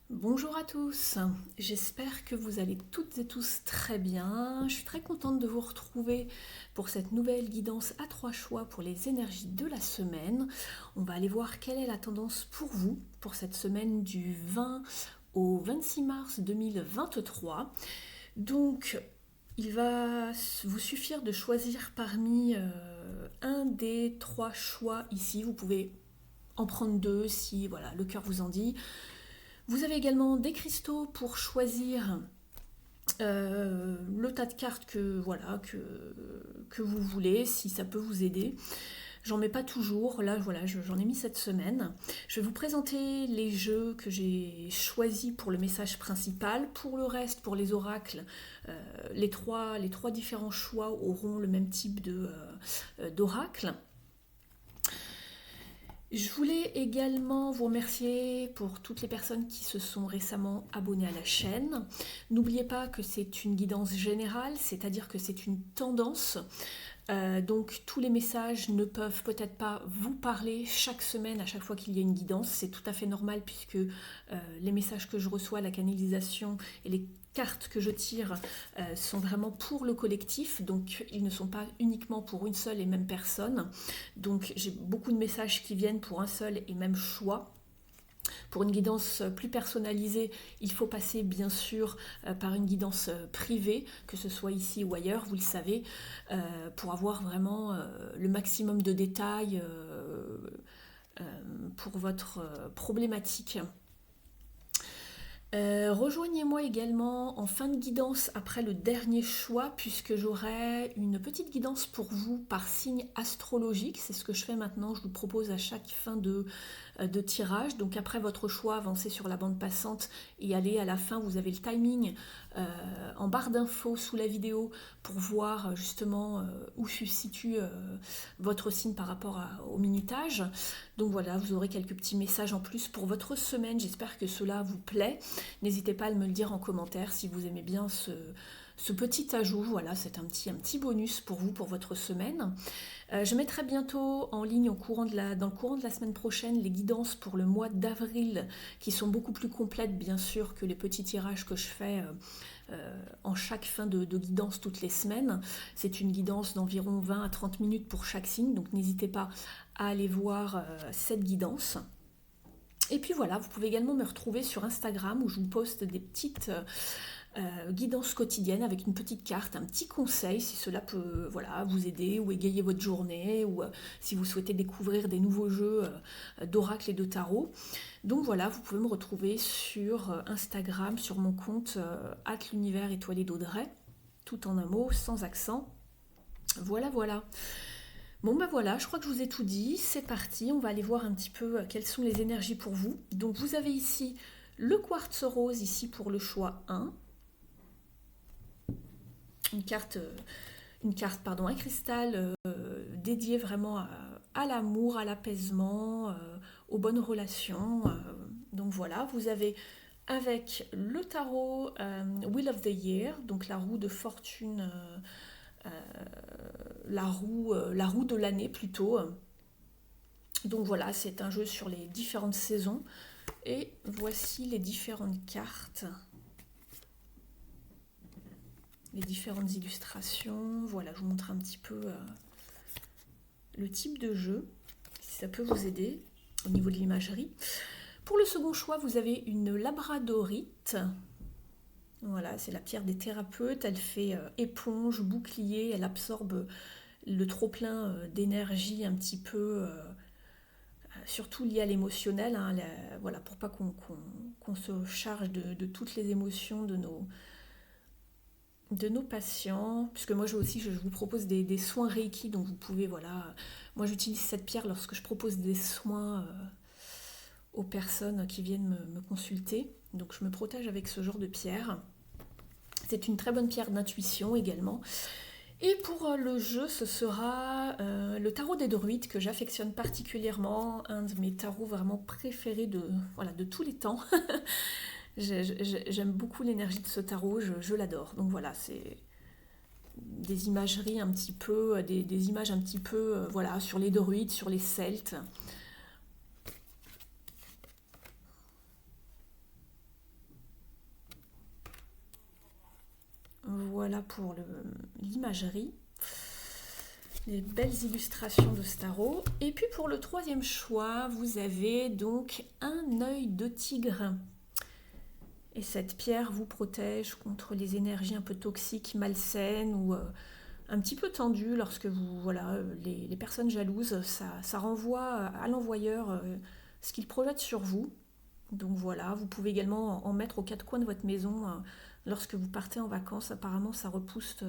Bonjour à tous, j'espère que vous allez toutes et tous très bien. Je suis très contente de vous retrouver pour cette nouvelle guidance à trois choix pour les énergies de la semaine. On va aller voir quelle est la tendance pour vous pour cette semaine du 20 au 26 mars 2023. Donc, il va vous suffire de choisir parmi un des trois choix ici. Vous pouvez en prendre deux si voilà, le cœur vous en dit. Vous avez également des cristaux pour choisir le tas de cartes que vous voulez, si ça peut vous aider. J'en mets pas toujours, là voilà, j'en ai mis cette semaine. Je vais vous présenter les jeux que j'ai choisis pour le message principal. Pour le reste, pour les oracles, les trois différents choix auront le même type d'oracle. Je voulais également vous remercier pour toutes les personnes qui se sont récemment abonnées à la chaîne. N'oubliez pas que c'est une guidance générale, c'est-à-dire que c'est une tendance. Donc tous les messages ne peuvent peut-être pas vous parler chaque semaine à chaque fois qu'il y a une guidance. C'est tout à fait normal puisque les messages que je reçois, la canalisation et les cartes que je tire sont vraiment pour le collectif, donc ils ne sont pas uniquement pour une seule et même personne. Donc j'ai beaucoup de messages qui viennent pour un seul et même choix. Pour une guidance plus personnalisée, il faut passer bien sûr par une guidance privée, que ce soit ici ou ailleurs, vous le savez, pour avoir vraiment le maximum de détails pour votre problématique. Rejoignez-moi également en fin de guidance après le dernier choix puisque j'aurai une petite guidance pour vous par signe astrologique. C'est ce que je fais maintenant, je vous propose à chaque fin de tirage. Donc après votre choix, avancez sur la bande passante et allez à la fin, vous avez le timing en barre d'infos sous la vidéo pour voir justement où se situe votre signe par rapport au minutage. Donc voilà, vous aurez quelques petits messages en plus pour votre semaine. J'espère que cela vous plaît. N'hésitez pas à me le dire en commentaire si vous aimez bien ce petit ajout. Voilà, c'est un petit bonus pour vous, pour votre semaine. Je mettrai bientôt en ligne dans le courant de la semaine prochaine les guidances pour le mois d'avril qui sont beaucoup plus complètes bien sûr que les petits tirages que je fais en chaque fin de guidance toutes les semaines. C'est une guidance d'environ 20 à 30 minutes pour chaque signe, donc n'hésitez pas à aller voir cette guidance. Et puis voilà, vous pouvez également me retrouver sur Instagram où je vous poste des petites guidance quotidienne avec une petite carte, un petit conseil si cela peut vous aider ou égayer votre journée ou si vous souhaitez découvrir des nouveaux jeux d'oracle et de tarot. Donc voilà, vous pouvez me retrouver sur Instagram, sur mon compte @l'univers étoilé d'Audrey, tout en un mot, sans accent. Voilà, voilà. Bon ben voilà, je crois que je vous ai tout dit, c'est parti, on va aller voir un petit peu quelles sont les énergies pour vous. Donc vous avez ici le quartz rose ici pour le choix 1, un cristal dédié vraiment à l'amour, à l'apaisement, aux bonnes relations. Donc voilà, vous avez avec le tarot Wheel of the Year, donc la roue de fortune, la roue de l'année plutôt. Donc voilà, c'est un jeu sur les différentes saisons. Et voici les différentes cartes. Les différentes illustrations. Voilà, je vous montre un petit peu le type de jeu, si ça peut vous aider au niveau de l'imagerie. Pour le second choix, vous avez une labradorite. Voilà, c'est la pierre des thérapeutes. Elle fait éponge, bouclier. Elle absorbe le trop-plein d'énergie un petit peu, surtout lié à l'émotionnel. Hein, voilà, pour pas qu'on se charge de toutes les émotions de nos patients, puisque moi je vous propose des soins Reiki, donc vous pouvez, voilà, moi j'utilise cette pierre lorsque je propose des soins aux personnes qui viennent me consulter, donc je me protège avec ce genre de pierre. C'est une très bonne pierre d'intuition également. Et pour le jeu, ce sera le tarot des druides que j'affectionne particulièrement, un de mes tarots vraiment préférés de tous les temps. J'aime beaucoup l'énergie de ce tarot, je l'adore. Donc voilà, c'est des imageries un petit peu, des images un petit peu sur les druides, sur les celtes. voilà pour l'imagerie. Les belles illustrations de ce tarot. Et puis pour le troisième choix, vous avez donc un œil de tigre. Et cette pierre vous protège contre les énergies un peu toxiques, malsaines ou un petit peu tendues lorsque vous, voilà, les personnes jalouses, ça renvoie à l'envoyeur ce qu'il projette sur vous. Donc voilà, vous pouvez également en mettre aux quatre coins de votre maison lorsque vous partez en vacances. Apparemment, ça repousse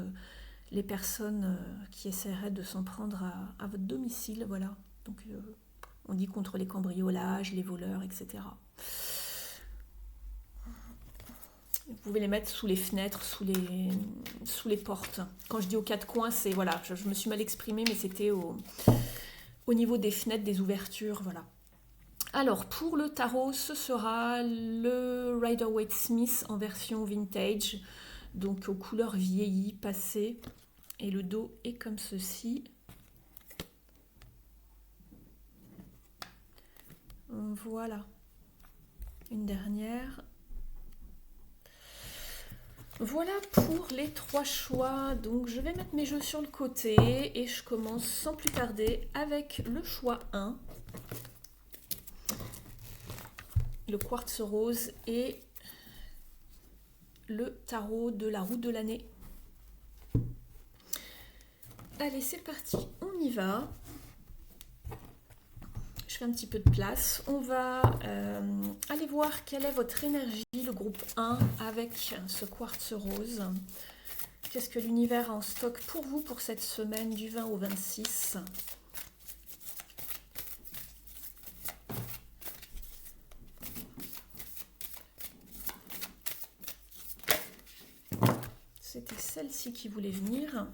les personnes qui essaieraient de s'en prendre à votre domicile. Voilà. Donc on dit contre les cambriolages, les voleurs, etc. Vous pouvez les mettre sous les fenêtres, sous les portes. Quand je dis aux quatre coins, c'est voilà, je me suis mal exprimée, mais c'était au niveau des fenêtres, des ouvertures, voilà. Alors pour le tarot, ce sera le Rider-Waite-Smith en version vintage, donc aux couleurs vieillies, passées, et le dos est comme ceci. Voilà, une dernière. Voilà pour les trois choix, donc je vais mettre mes jeux sur le côté et je commence sans plus tarder avec le choix 1, le quartz rose et le tarot de la roue de l'année. Allez, c'est parti, on y va. Je fais un petit peu de place. On va aller voir quelle est votre énergie, le groupe 1, avec ce quartz rose. Qu'est-ce que l'univers a en stock pour vous pour cette semaine du 20 au 26 ? C'était celle-ci qui voulait venir.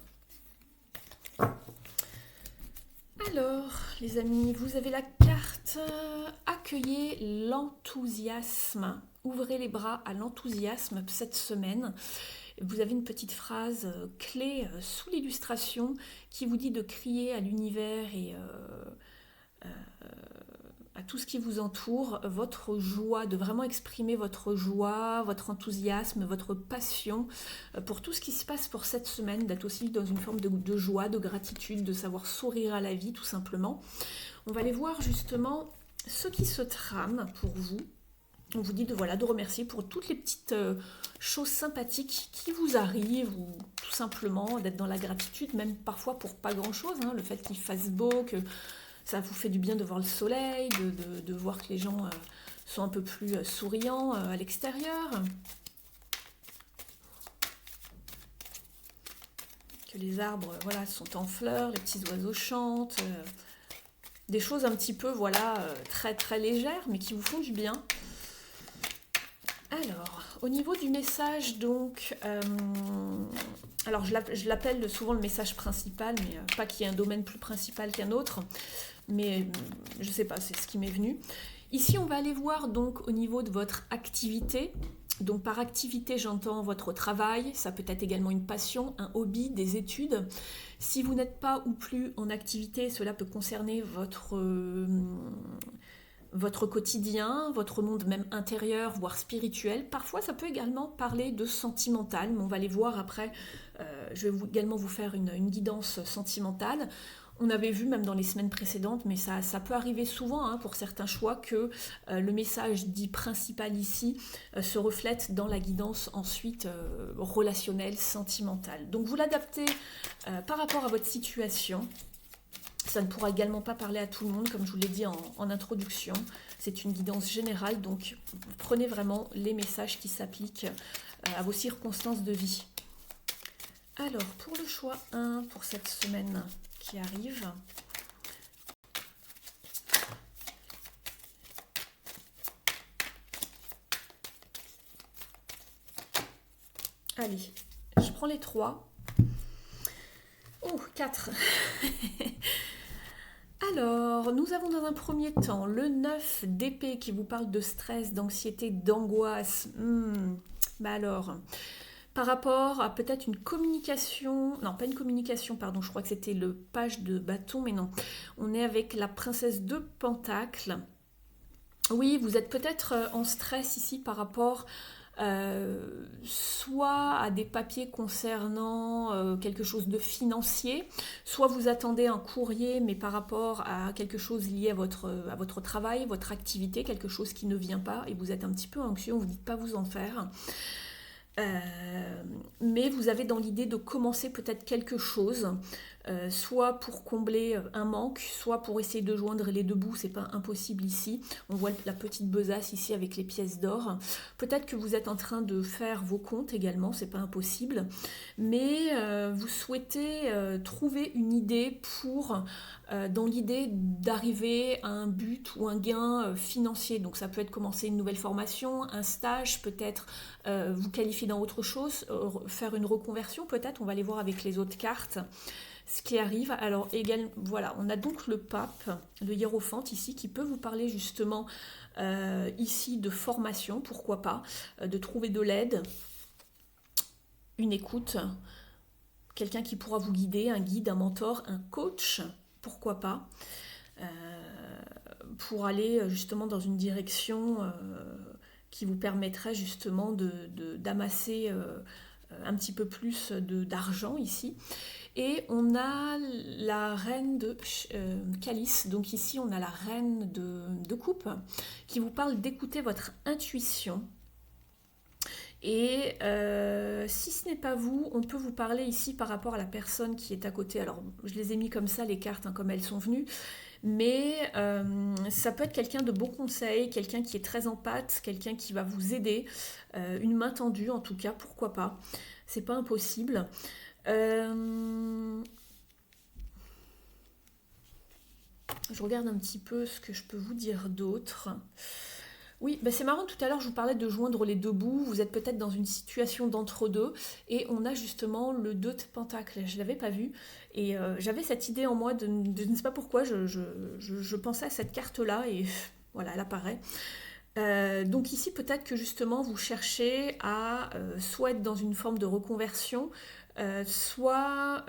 Alors, les amis, vous avez la carte « Accueillez l'enthousiasme ». Ouvrez les bras à l'enthousiasme cette semaine. Vous avez une petite phrase clé sous l'illustration qui vous dit de crier à l'univers et à tout ce qui vous entoure, votre joie, de vraiment exprimer votre joie, votre enthousiasme, votre passion pour tout ce qui se passe pour cette semaine, d'être aussi dans une forme de joie, de gratitude, de savoir sourire à la vie tout simplement. On va aller voir justement ce qui se trame pour vous. On vous dit de remercier pour toutes les petites choses sympathiques qui vous arrivent ou tout simplement d'être dans la gratitude, même parfois pour pas grand-chose, hein, le fait qu'il fasse beau, que ça vous fait du bien de voir le soleil, de voir que les gens sont un peu plus souriants à l'extérieur. Que les arbres sont en fleurs, les petits oiseaux chantent. Des choses un petit peu très très légères, mais qui vous font du bien. Alors, au niveau du message, donc, alors je l'appelle souvent le message principal, mais pas qu'il y ait un domaine plus principal qu'un autre, mais je sais pas, c'est ce qui m'est venu. Ici, on va aller voir donc au niveau de votre activité. Donc par activité, j'entends votre travail, ça peut être également une passion, un hobby, des études. Si vous n'êtes pas ou plus en activité, cela peut concerner votre quotidien, votre monde même intérieur, voire spirituel. Parfois, ça peut également parler de sentimental, mais on va les voir après. Je vais également vous faire une guidance sentimentale. On avait vu même dans les semaines précédentes, mais ça peut arriver souvent pour certains choix que le message dit principal ici se reflète dans la guidance ensuite relationnelle, sentimentale. Donc vous l'adaptez par rapport à votre situation. Ça ne pourra également pas parler à tout le monde, comme je vous l'ai dit en introduction. C'est une guidance générale, donc prenez vraiment les messages qui s'appliquent à vos circonstances de vie. Alors, pour le choix 1, pour cette semaine qui arrive, allez, je prends les 3. Oh, 4. Alors, nous avons dans un premier temps le 9 d'épée qui vous parle de stress, d'anxiété, d'angoisse. Bah alors, par rapport à peut-être une communication, non pas une communication, pardon, je crois que c'était le page de bâton, mais non. On est avec la princesse de Pentacle. Oui, vous êtes peut-être en stress ici par rapport soit à des papiers concernant quelque chose de financier, soit vous attendez un courrier, mais par rapport à quelque chose lié à votre travail, votre activité, quelque chose qui ne vient pas, et vous êtes un petit peu anxieux, on vous dit de pas vous en faire. Mais vous avez dans l'idée de commencer peut-être quelque chose, soit pour combler un manque, soit pour essayer de joindre les deux bouts, c'est pas impossible ici. On voit la petite besace ici avec les pièces d'or. Peut-être que vous êtes en train de faire vos comptes également, c'est pas impossible. Mais vous souhaitez trouver une idée pour, dans l'idée d'arriver à un but ou un gain financier. Donc ça peut être commencer une nouvelle formation, un stage, peut-être vous qualifier dans autre chose, faire une reconversion peut-être, on va aller voir avec les autres cartes ce qui arrive. Alors également, voilà, on a donc le pape, le hiérophante ici, qui peut vous parler justement ici de formation, pourquoi pas, de trouver de l'aide, une écoute, quelqu'un qui pourra vous guider, un guide, un mentor, un coach, pourquoi pas, euh, pour aller justement dans une direction qui vous permettrait justement d'amasser un petit peu plus d'argent ici. Et on a la reine de calice, donc ici on a la reine de coupe, qui vous parle d'écouter votre intuition. Et si ce n'est pas vous, on peut vous parler ici par rapport à la personne qui est à côté. Alors je les ai mis comme ça, les cartes, hein, comme elles sont venues. Mais ça peut être quelqu'un de bon conseil, quelqu'un qui est très en pâte, quelqu'un qui va vous aider, une main tendue en tout cas, pourquoi pas. C'est pas impossible. Je regarde un petit peu ce que je peux vous dire d'autre. Oui, bah c'est marrant, tout à l'heure je vous parlais de joindre les deux bouts, vous êtes peut-être dans une situation d'entre-deux, et on a justement le 2 de Pentacle, je ne l'avais pas vu, et j'avais cette idée en moi de ne sais pas pourquoi, je pensais à cette carte-là, et voilà, elle apparaît. Donc ici peut-être que justement vous cherchez à soit être dans une forme de reconversion, soit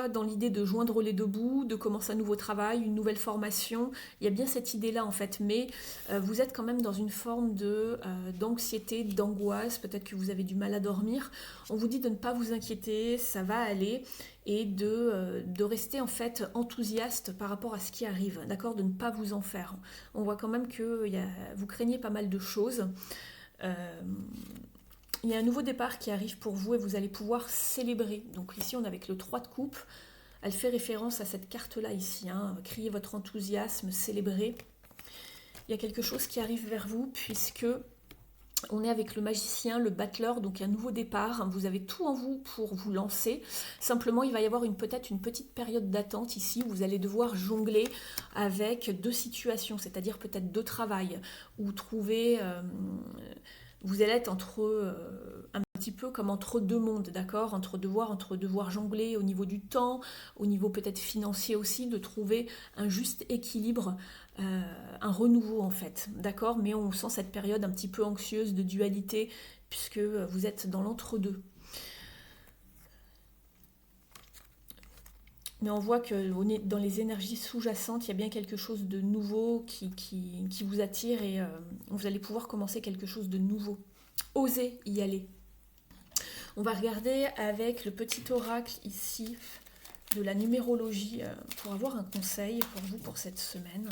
dans l'idée de joindre les deux bouts, de commencer un nouveau travail, une nouvelle formation. Il y a bien cette idée-là en fait, mais vous êtes quand même dans une forme d'anxiété, d'angoisse, peut-être que vous avez du mal à dormir. On vous dit de ne pas vous inquiéter, ça va aller, et de rester en fait enthousiaste par rapport à ce qui arrive, d'accord, de ne pas vous en faire. On voit quand même que vous craignez pas mal de choses. Il y a un nouveau départ qui arrive pour vous et vous allez pouvoir célébrer. Donc ici, on est avec le 3 de coupe. Elle fait référence à cette carte-là ici. Hein. Criez votre enthousiasme, célébrez. Il y a quelque chose qui arrive vers vous puisque on est avec le magicien, le battleur, donc un nouveau départ. Vous avez tout en vous pour vous lancer. Simplement, il va y avoir peut-être une petite période d'attente ici où vous allez devoir jongler avec deux situations, c'est-à-dire peut-être deux travails ou trouver... vous allez être un petit peu comme entre deux mondes, d'accord, entre devoir jongler au niveau du temps, au niveau peut-être financier aussi, de trouver un juste équilibre, un renouveau en fait, d'accord, mais on sent cette période un petit peu anxieuse de dualité puisque vous êtes dans l'entre-deux. Mais on voit que dans les énergies sous-jacentes, il y a bien quelque chose de nouveau qui vous attire et vous allez pouvoir commencer quelque chose de nouveau. Osez y aller. On va regarder avec le petit oracle ici de la numérologie pour avoir un conseil pour vous pour cette semaine,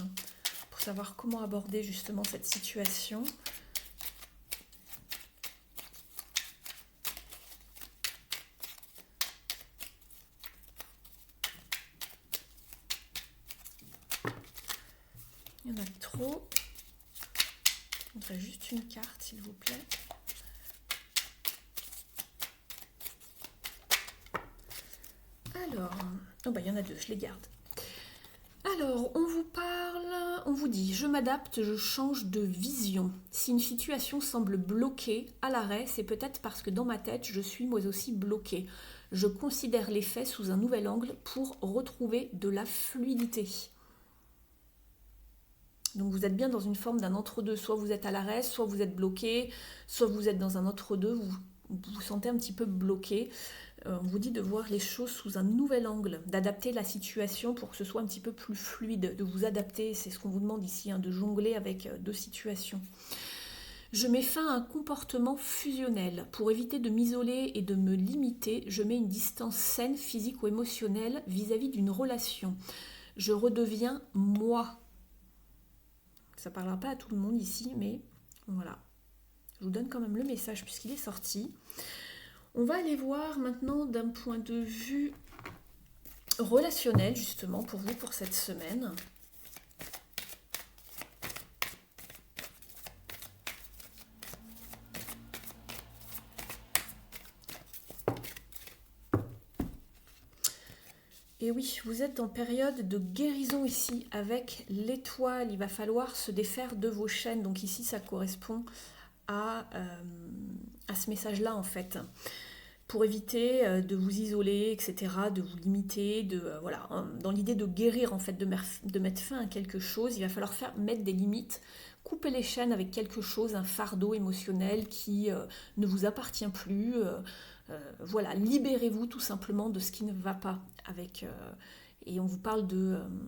pour savoir comment aborder justement cette situation. Il y en a trop. On voudrait juste une carte, s'il vous plaît. Alors, il y en a deux, je les garde. Alors, on vous parle, on vous dit, je m'adapte, je change de vision. Si une situation semble bloquée, à l'arrêt, c'est peut-être parce que dans ma tête, je suis moi aussi bloquée. Je considère les faits sous un nouvel angle pour retrouver de la fluidité. Donc vous êtes bien dans une forme d'un entre-deux, soit vous êtes à l'arrêt, soit vous êtes bloqué, soit vous êtes dans un entre-deux, vous vous sentez un petit peu bloqué. On vous dit de voir les choses sous un nouvel angle, d'adapter la situation pour que ce soit un petit peu plus fluide, de vous adapter, c'est ce qu'on vous demande ici, hein, de jongler avec deux situations. Je mets fin à un comportement fusionnel. Pour éviter de m'isoler et de me limiter, je mets une distance saine, physique ou émotionnelle vis-à-vis d'une relation. Je redeviens moi. Ça ne parlera pas à tout le monde ici, mais voilà. Je vous donne quand même le message puisqu'il est sorti. On va aller voir maintenant d'un point de vue relationnel, justement, pour vous, pour cette semaine. Et oui, vous êtes en période de guérison ici avec l'étoile. Il va falloir se défaire de vos chaînes. Donc ici, ça correspond à ce message-là, en fait. Pour éviter de vous isoler, etc., de vous limiter, voilà, dans l'idée de guérir, en fait, de mettre fin à quelque chose, il va falloir mettre des limites, couper les chaînes avec quelque chose, un fardeau émotionnel qui ne vous appartient plus. Voilà, libérez-vous tout simplement de ce qui ne va pas et on vous parle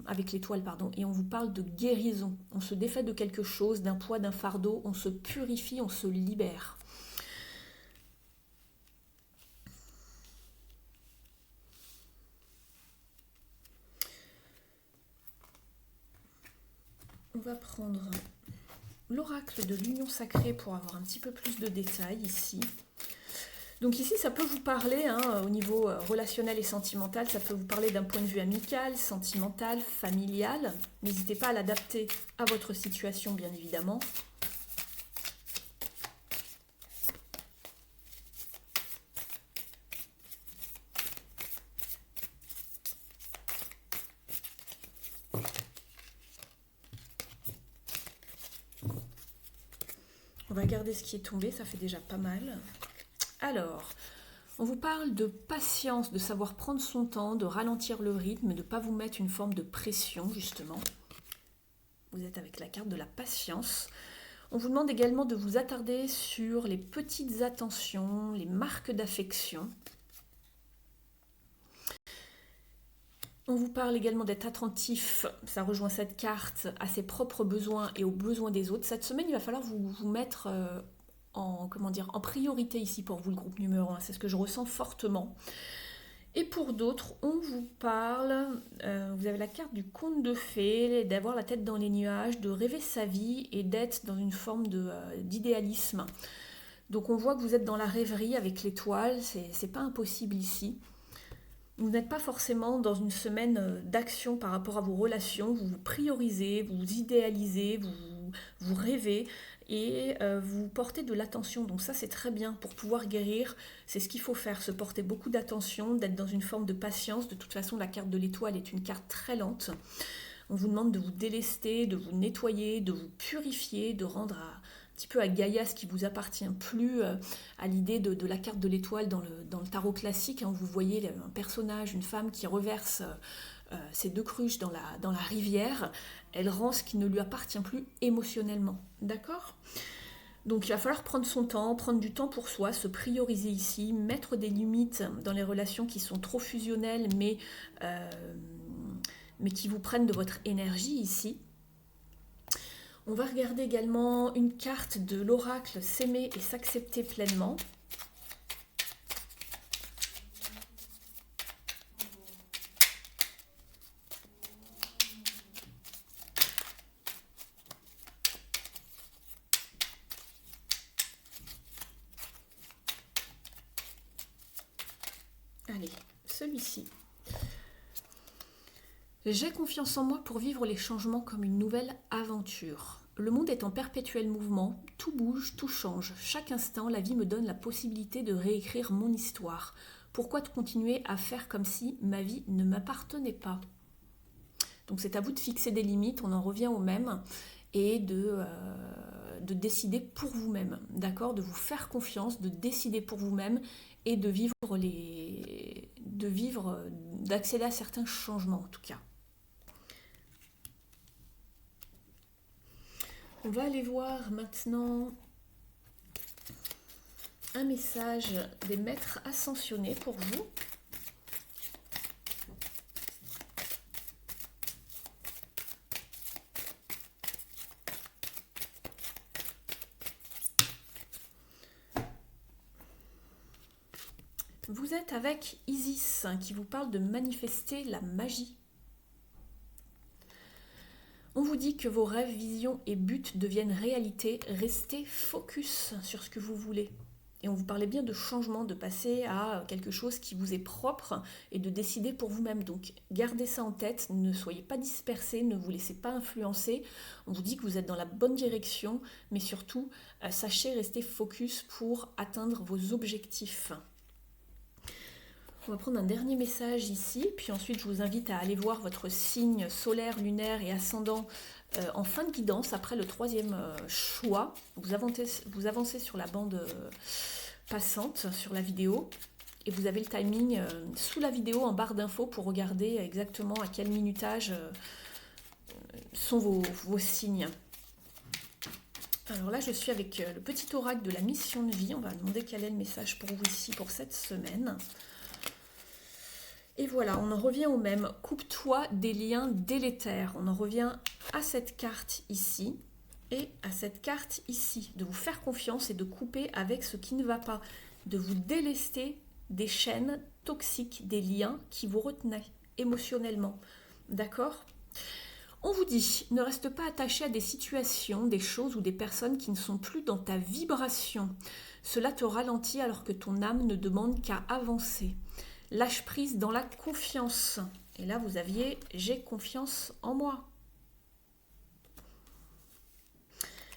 avec l'étoile, pardon, et on vous parle de guérison. On se défait de quelque chose, d'un poids, d'un fardeau, on se purifie, on se libère. On va prendre l'oracle de l'union sacrée pour avoir un petit peu plus de détails ici. Donc ici, ça peut vous parler, au niveau relationnel et sentimental, ça peut vous parler d'un point de vue amical, sentimental, familial. N'hésitez pas à l'adapter à votre situation, bien évidemment. On va regarder ce qui est tombé, ça fait déjà pas mal. Alors, on vous parle de patience, de savoir prendre son temps, de ralentir le rythme, de ne pas vous mettre une forme de pression, justement. Vous êtes avec la carte de la patience. On vous demande également de vous attarder sur les petites attentions, les marques d'affection. On vous parle également d'être attentif, ça rejoint cette carte, à ses propres besoins et aux besoins des autres. Cette semaine, il va falloir vous mettre en priorité ici pour vous, le groupe numéro 1. C'est ce que je ressens fortement. Et pour d'autres, on vous parle, vous avez la carte du conte de fées, d'avoir la tête dans les nuages, de rêver sa vie et d'être dans une forme d'idéalisme. Donc on voit que vous êtes dans la rêverie avec l'étoile, c'est pas impossible ici. Vous n'êtes pas forcément dans une semaine d'action par rapport à vos relations, vous vous priorisez, vous vous idéalisez, vous rêvez et vous portez de l'attention. Donc ça c'est très bien pour pouvoir guérir, c'est ce qu'il faut faire, se porter beaucoup d'attention, d'être dans une forme de patience. De toute façon la carte de l'étoile est une carte très lente. On vous demande de vous délester, de vous nettoyer, de vous purifier, de rendre un petit peu à Gaïa ce qui vous appartient plus, à l'idée de la carte de l'étoile dans le tarot classique. Vous voyez un personnage, une femme qui reverse ses 2 cruches dans la rivière. Elle rend ce qui ne lui appartient plus émotionnellement. D'accord ? Donc il va falloir prendre son temps, prendre du temps pour soi, se prioriser ici, mettre des limites dans les relations qui sont trop fusionnelles, mais qui vous prennent de votre énergie ici. On va regarder également une carte de l'oracle S'aimer et s'accepter pleinement. Allez, celui-ci. J'ai confiance en moi pour vivre les changements comme une nouvelle aventure. Le monde est en perpétuel mouvement, tout bouge, tout change. Chaque instant, la vie me donne la possibilité de réécrire mon histoire. Pourquoi continuer à faire comme si ma vie ne m'appartenait pas ? Donc c'est à vous de fixer des limites, on en revient au même, et de décider pour vous-même, d'accord ? De vous faire confiance, de décider pour vous-même et d'accéder à certains changements en tout cas. On va aller voir maintenant un message des maîtres ascensionnés pour vous. Vous êtes avec Isis qui vous parle de manifester la magie. On vous dit que vos rêves, visions et buts deviennent réalité. Restez focus sur ce que vous voulez. Et on vous parlait bien de changement, de passer à quelque chose qui vous est propre et de décider pour vous-même. Donc gardez ça en tête, ne soyez pas dispersés, ne vous laissez pas influencer. On vous dit que vous êtes dans la bonne direction, mais surtout, sachez rester focus pour atteindre vos objectifs. On va prendre un dernier message ici, puis ensuite je vous invite à aller voir votre signe solaire, lunaire et ascendant en fin de guidance, après le troisième choix. Vous avancez sur la bande passante, sur la vidéo, et vous avez le timing sous la vidéo en barre d'infos pour regarder exactement à quel minutage sont vos signes. Alors là, je suis avec le petit oracle de la mission de vie. On va demander quel est le message pour vous ici pour cette semaine. Et voilà, on en revient au même. Coupe-toi des liens délétères. On en revient à cette carte ici et à cette carte ici. De vous faire confiance et de couper avec ce qui ne va pas. De vous délester des chaînes toxiques, des liens qui vous retenaient émotionnellement. D'accord ? On vous dit, ne reste pas attaché à des situations, des choses ou des personnes qui ne sont plus dans ta vibration. Cela te ralentit alors que ton âme ne demande qu'à avancer. Lâche prise dans la confiance. Et là, vous aviez « j'ai confiance en moi ».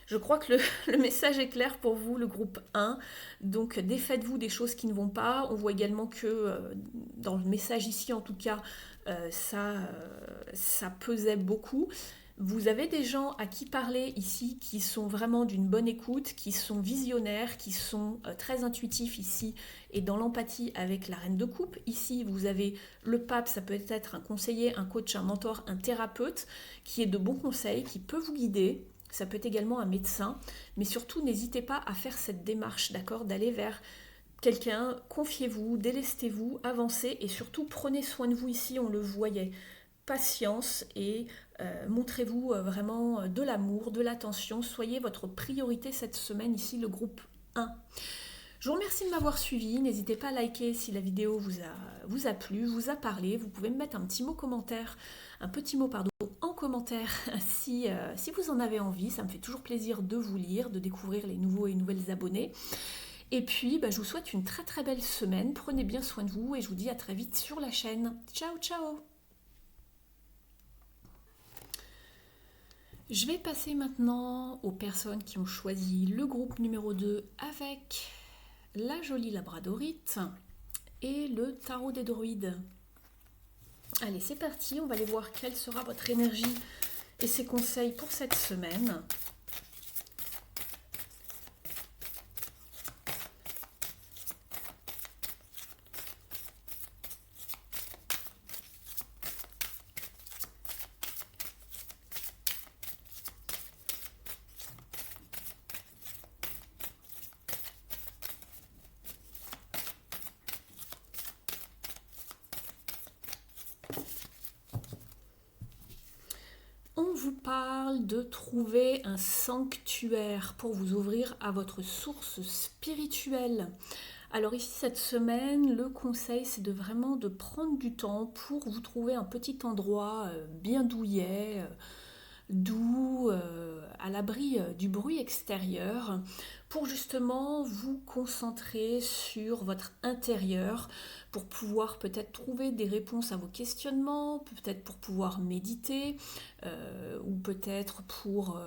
Je crois que le message est clair pour vous, le groupe 1. Donc, défaites-vous des choses qui ne vont pas. On voit également que dans le message ici, en tout cas, ça pesait beaucoup. Vous avez des gens à qui parler ici qui sont vraiment d'une bonne écoute, qui sont visionnaires, qui sont très intuitifs ici et dans l'empathie avec la reine de coupe. Ici, vous avez le pape, ça peut être un conseiller, un coach, un mentor, un thérapeute qui est de bons conseils, qui peut vous guider. Ça peut être également un médecin, mais surtout n'hésitez pas à faire cette démarche, d'accord, d'aller vers quelqu'un, confiez-vous, délestez-vous, avancez et surtout prenez soin de vous ici, on le voyait. Patience et montrez-vous vraiment de l'amour, de l'attention, soyez votre priorité cette semaine ici, le groupe 1. Je vous remercie de m'avoir suivi, n'hésitez pas à liker si la vidéo vous a plu, vous a parlé, vous pouvez me mettre un petit mot en commentaire si vous en avez envie, ça me fait toujours plaisir de vous lire, de découvrir les nouveaux et nouvelles abonnés. Et puis, je vous souhaite une très très belle semaine, prenez bien soin de vous et je vous dis à très vite sur la chaîne. Ciao ciao. Je vais passer maintenant aux personnes qui ont choisi le groupe numéro 2 avec la jolie labradorite et le tarot des druides. Allez, c'est parti, on va aller voir quelle sera votre énergie et ses conseils pour cette semaine. On vous parle de trouver un sanctuaire pour vous ouvrir à votre source spirituelle. Alors ici, cette semaine, le conseil, c'est vraiment de prendre du temps pour vous trouver un petit endroit bien douillet, doux, à l'abri du bruit extérieur, pour justement vous concentrer sur votre intérieur, pour pouvoir peut-être trouver des réponses à vos questionnements, peut-être pour pouvoir méditer, ou peut-être pour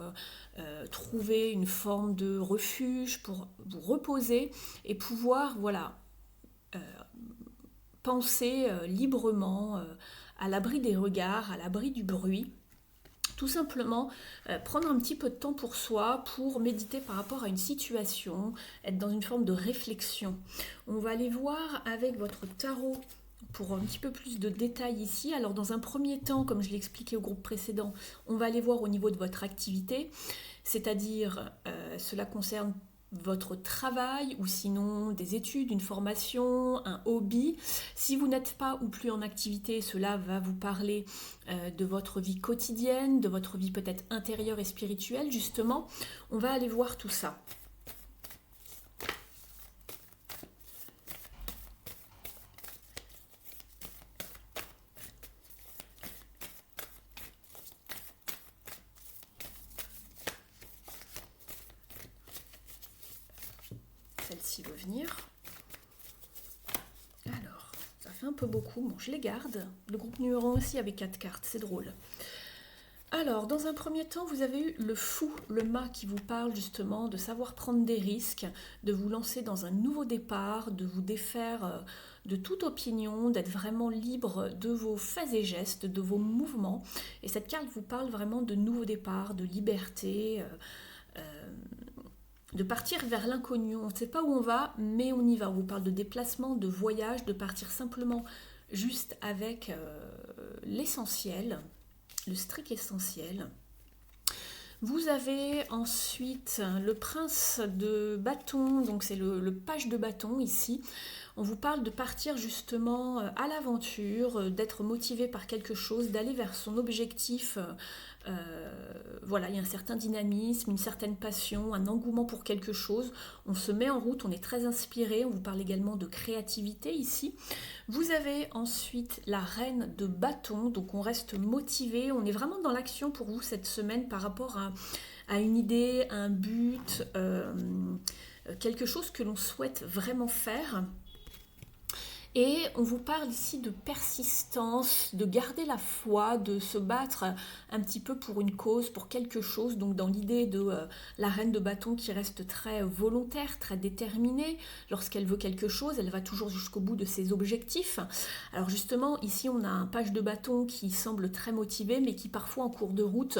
trouver une forme de refuge, pour vous reposer et pouvoir, voilà, penser librement, à l'abri des regards, à l'abri du bruit. Tout simplement prendre un petit peu de temps pour soi, pour méditer par rapport à une situation, être dans une forme de réflexion. On va aller voir avec votre tarot pour un petit peu plus de détails ici. Alors dans un premier temps, comme je l'ai expliqué au groupe précédent, on va aller voir au niveau de votre activité, c'est-à-dire cela concerne votre travail ou sinon des études, une formation, un hobby. Si vous n'êtes pas ou plus en activité, cela va vous parler de votre vie quotidienne, de votre vie peut-être intérieure et spirituelle justement. On va aller voir tout ça. s'il veut venir. Alors, ça fait un peu beaucoup. Bon, je les garde. Le groupe numéro 1 aussi avait 4 cartes, c'est drôle. Alors, dans un premier temps, vous avez eu le fou, le mât qui vous parle justement de savoir prendre des risques, de vous lancer dans un nouveau départ, de vous défaire de toute opinion, d'être vraiment libre de vos faits et gestes, de vos mouvements. Et cette carte vous parle vraiment de nouveau départ, de liberté, de partir vers l'inconnu. On ne sait pas où on va, mais on y va. On vous parle de déplacement, de voyage, de partir simplement juste avec l'essentiel, le strict essentiel. Vous avez ensuite le prince de bâton, donc c'est le page de bâton ici. On vous parle de partir justement à l'aventure, d'être motivé par quelque chose, d'aller vers son objectif. Voilà, il y a un certain dynamisme, une certaine passion, un engouement pour quelque chose. On se met en route, on est très inspiré. On vous parle également de créativité ici. Vous avez ensuite la reine de bâton, donc on reste motivé. On est vraiment dans l'action pour vous cette semaine par rapport à une idée, un but, quelque chose que l'on souhaite vraiment faire. Et on vous parle ici de persistance, de garder la foi, de se battre un petit peu pour une cause, pour quelque chose. Donc dans l'idée de la reine de bâton qui reste très volontaire, très déterminée. Lorsqu'elle veut quelque chose, elle va toujours jusqu'au bout de ses objectifs. Alors justement, ici on a un page de bâton qui semble très motivé, mais qui parfois en cours de route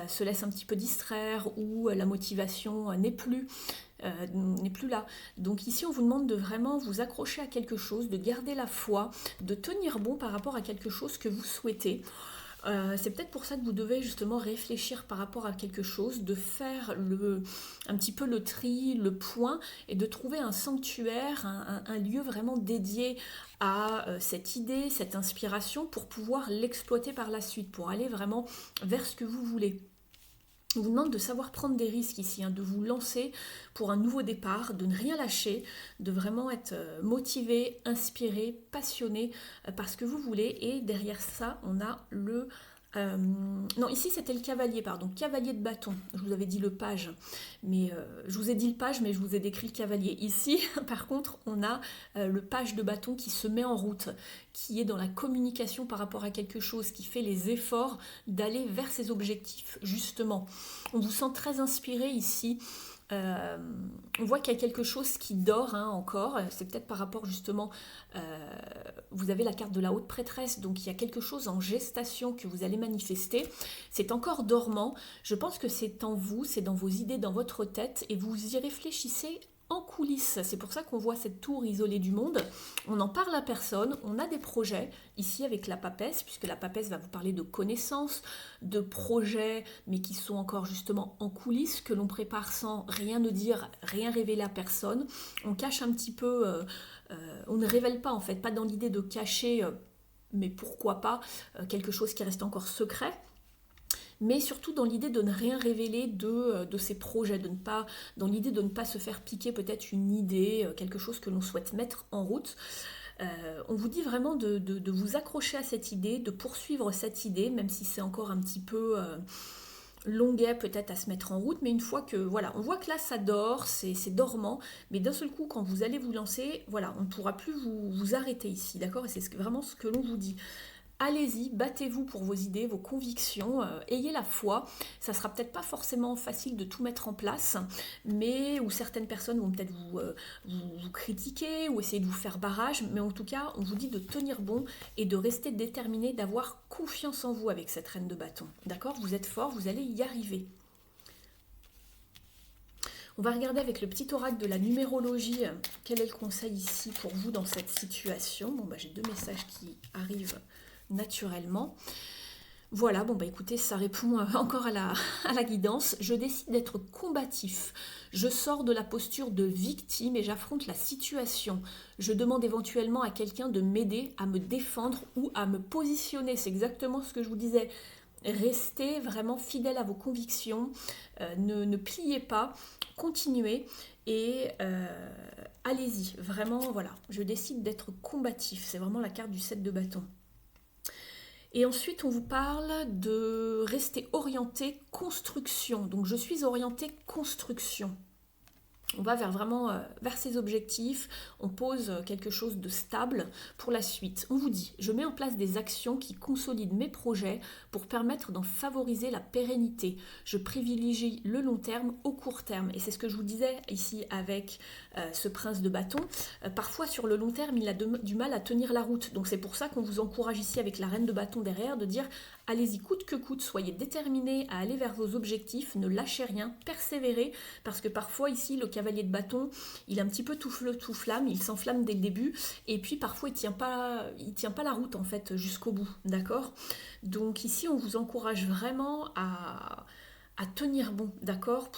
se laisse un petit peu distraire ou la motivation n'est plus là. Donc ici, on vous demande de vraiment vous accrocher à quelque chose, de garder la foi, de tenir bon par rapport à quelque chose que vous souhaitez. C'est peut-être pour ça que vous devez justement réfléchir par rapport à quelque chose, de faire un petit peu le tri, le point, et de trouver un sanctuaire, un lieu vraiment dédié à cette idée, cette inspiration, pour pouvoir l'exploiter par la suite, pour aller vraiment vers ce que vous voulez. On vous demande de savoir prendre des risques ici, de vous lancer pour un nouveau départ, de ne rien lâcher, de vraiment être motivé, inspiré, passionné par ce que vous voulez. Et derrière ça, on a non, ici c'était le cavalier, pardon, cavalier de bâton. Je vous avais dit le page, mais je vous ai dit le page, mais je vous ai décrit le cavalier. Ici, par contre, on a le page de bâton qui se met en route, qui est dans la communication par rapport à quelque chose, qui fait les efforts d'aller vers ses objectifs, justement. On vous sent très inspiré ici. On voit qu'il y a quelque chose qui dort encore, c'est peut-être par rapport justement, vous avez la carte de la haute prêtresse, donc il y a quelque chose en gestation que vous allez manifester, c'est encore dormant, je pense que c'est en vous, c'est dans vos idées, dans votre tête, et vous y réfléchissez en coulisses. C'est pour ça qu'on voit cette tour isolée du monde. On n'en parle à personne, on a des projets, ici avec la papesse, puisque la papesse va vous parler de connaissances, de projets, mais qui sont encore justement en coulisses, que l'on prépare sans rien ne dire, rien révéler à personne. On cache un petit peu, on ne révèle pas en fait, pas dans l'idée de cacher, mais pourquoi pas, quelque chose qui reste encore secret, mais surtout dans l'idée de ne rien révéler de ses projets, dans l'idée de ne pas se faire piquer peut-être une idée, quelque chose que l'on souhaite mettre en route. On vous dit vraiment de vous accrocher à cette idée, de poursuivre cette idée, même si c'est encore un petit peu longuet peut-être à se mettre en route, mais une fois que, voilà, on voit que là ça dort, c'est dormant, mais d'un seul coup quand vous allez vous lancer, voilà, on ne pourra plus vous arrêter ici, d'accord? Et c'est vraiment ce que l'on vous dit. Allez-y, battez-vous pour vos idées, vos convictions, ayez la foi. Ça sera peut-être pas forcément facile de tout mettre en place, mais où certaines personnes vont peut-être vous critiquer ou essayer de vous faire barrage, mais en tout cas, on vous dit de tenir bon et de rester déterminé, d'avoir confiance en vous avec cette reine de bâton. D'accord? Vous êtes fort, vous allez y arriver. On va regarder avec le petit oracle de la numérologie quel est le conseil ici pour vous dans cette situation. Bon, j'ai 2 messages qui arrivent naturellement. Voilà, écoutez, ça répond encore à la guidance. Je décide d'être combatif. Je sors de la posture de victime et j'affronte la situation. Je demande éventuellement à quelqu'un de m'aider à me défendre ou à me positionner. C'est exactement ce que je vous disais. Restez vraiment fidèle à vos convictions. Ne pliez pas. Continuez et allez-y. Vraiment, voilà. Je décide d'être combatif. C'est vraiment la carte du 7 de bâton. Et ensuite, on vous parle de rester orienté construction. Donc, je suis orienté construction. On va vraiment vers ses objectifs, on pose quelque chose de stable pour la suite. On vous dit, je mets en place des actions qui consolident mes projets pour permettre d'en favoriser la pérennité. Je privilégie le long terme au court terme. Et c'est ce que je vous disais ici avec ce prince de bâton. Parfois sur le long terme, il a du mal à tenir la route. Donc c'est pour ça qu'on vous encourage ici avec la reine de bâton derrière de dire, allez-y coûte que coûte, soyez déterminés à aller vers vos objectifs, ne lâchez rien, persévérez, parce que parfois ici, le cavalier de bâton, il est un petit peu tout feu, tout flamme, il s'enflamme dès le début, et puis parfois il tient pas la route en fait jusqu'au bout, d'accord? Donc ici, on vous encourage vraiment à tenir bon, d'accord,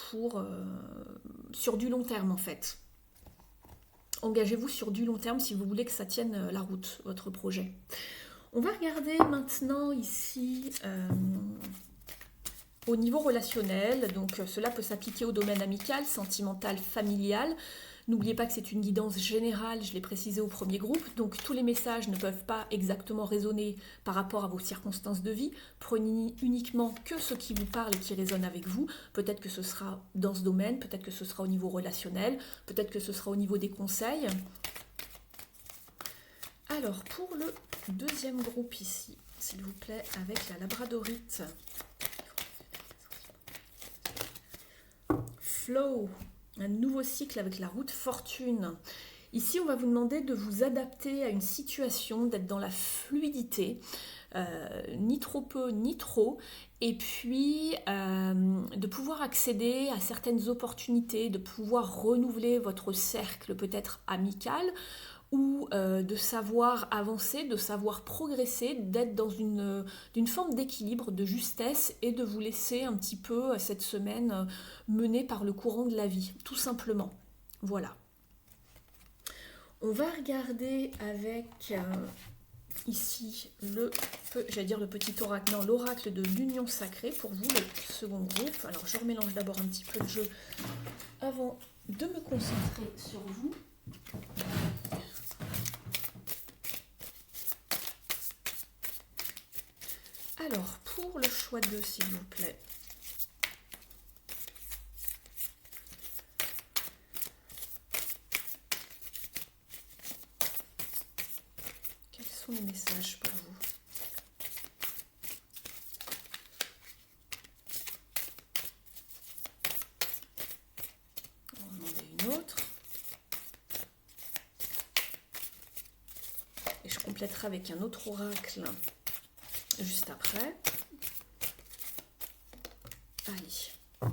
sur du long terme en fait. Engagez-vous sur du long terme si vous voulez que ça tienne la route, votre projet. On va regarder maintenant ici au niveau relationnel. Donc cela peut s'appliquer au domaine amical, sentimental, familial. N'oubliez pas que c'est une guidance générale, je l'ai précisé au premier groupe, donc tous les messages ne peuvent pas exactement résonner par rapport à vos circonstances de vie. Prenez uniquement que ce qui vous parle et qui résonne avec vous. Peut-être que ce sera dans ce domaine, peut-être que ce sera au niveau relationnel, peut-être que ce sera au niveau des conseils. Alors, pour le deuxième groupe ici, s'il vous plaît, avec la labradorite. Flow, un nouveau cycle avec la route fortune. Ici, on va vous demander de vous adapter à une situation, d'être dans la fluidité, ni trop peu, ni trop, et puis de pouvoir accéder à certaines opportunités, de pouvoir renouveler votre cercle peut-être amical, ou de savoir avancer, de savoir progresser, d'être dans d'une forme d'équilibre, de justesse et de vous laisser un petit peu cette semaine menée par le courant de la vie, tout simplement. Voilà. On va regarder avec ici le petit oracle, non, l'oracle de l'union sacrée pour vous, le second groupe. Alors je remélange d'abord un petit peu le jeu avant de me concentrer sur vous. Alors, pour le choix 2, s'il vous plaît. Quels sont les messages pour vous? On va en demander une autre. Et je compléterai avec un autre oracle juste après. Allez.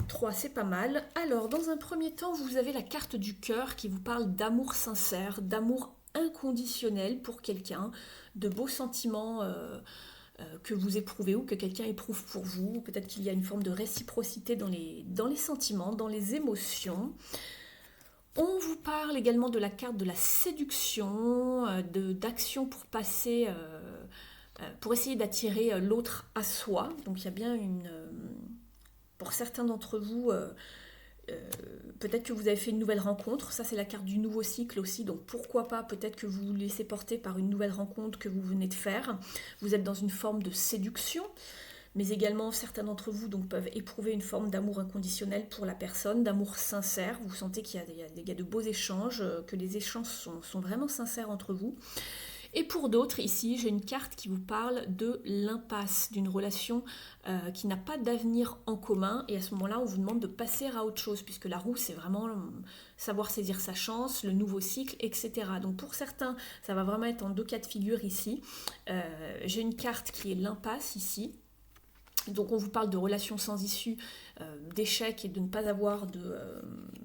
3, c'est pas mal. Alors, dans un premier temps, vous avez la carte du cœur qui vous parle d'amour sincère, d'amour inconditionnel pour quelqu'un, de beaux sentiments que vous éprouvez ou que quelqu'un éprouve pour vous. Peut-être qu'il y a une forme de réciprocité dans les sentiments, dans les émotions. On vous parle également de la carte de la séduction, d'action pour passer... pour essayer d'attirer l'autre à soi. Donc il y a bien pour certains d'entre vous, peut-être que vous avez fait une nouvelle rencontre. Ça, c'est la carte du nouveau cycle aussi. Donc pourquoi pas, peut-être que vous vous laissez porter par une nouvelle rencontre que vous venez de faire. Vous êtes dans une forme de séduction. Mais également, certains d'entre vous donc, peuvent éprouver une forme d'amour inconditionnel pour la personne, d'amour sincère. Vous sentez qu'il y a de beaux échanges, que les échanges sont vraiment sincères entre vous. Et pour d'autres, ici, j'ai une carte qui vous parle de l'impasse, d'une relation qui n'a pas d'avenir en commun. Et à ce moment-là, on vous demande de passer à autre chose, puisque la roue, c'est vraiment savoir saisir sa chance, le nouveau cycle, etc. Donc pour certains, ça va vraiment être en 2 cas de figure ici. J'ai une carte qui est l'impasse ici. Donc on vous parle de relations sans issue, d'échecs et de ne pas avoir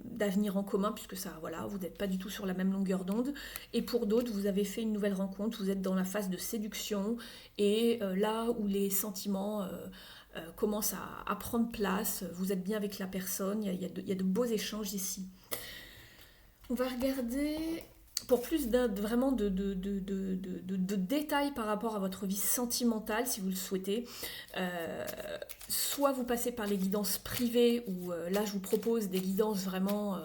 d'avenir en commun, puisque ça, voilà, vous n'êtes pas du tout sur la même longueur d'onde. Et pour d'autres, vous avez fait une nouvelle rencontre, vous êtes dans la phase de séduction, et là où les sentiments commencent à prendre place, vous êtes bien avec la personne, il y a de beaux échanges ici. On va regarder pour plus vraiment de détails par rapport à votre vie sentimentale, si vous le souhaitez, soit vous passez par les guidances privées, où là je vous propose des guidances vraiment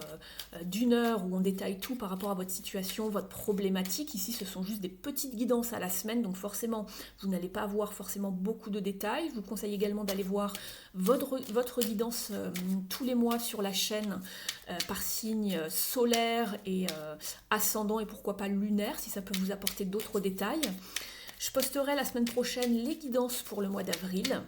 d'1 heure, où on détaille tout par rapport à votre situation, votre problématique. Ici ce sont juste des petites guidances à la semaine, donc forcément vous n'allez pas avoir forcément beaucoup de détails. Je vous conseille également d'aller voir votre guidance tous les mois sur la chaîne par signe solaire et ascendant et pourquoi pas lunaire, si ça peut vous apporter d'autres détails. Je posterai la semaine prochaine les guidances pour le mois d'avril.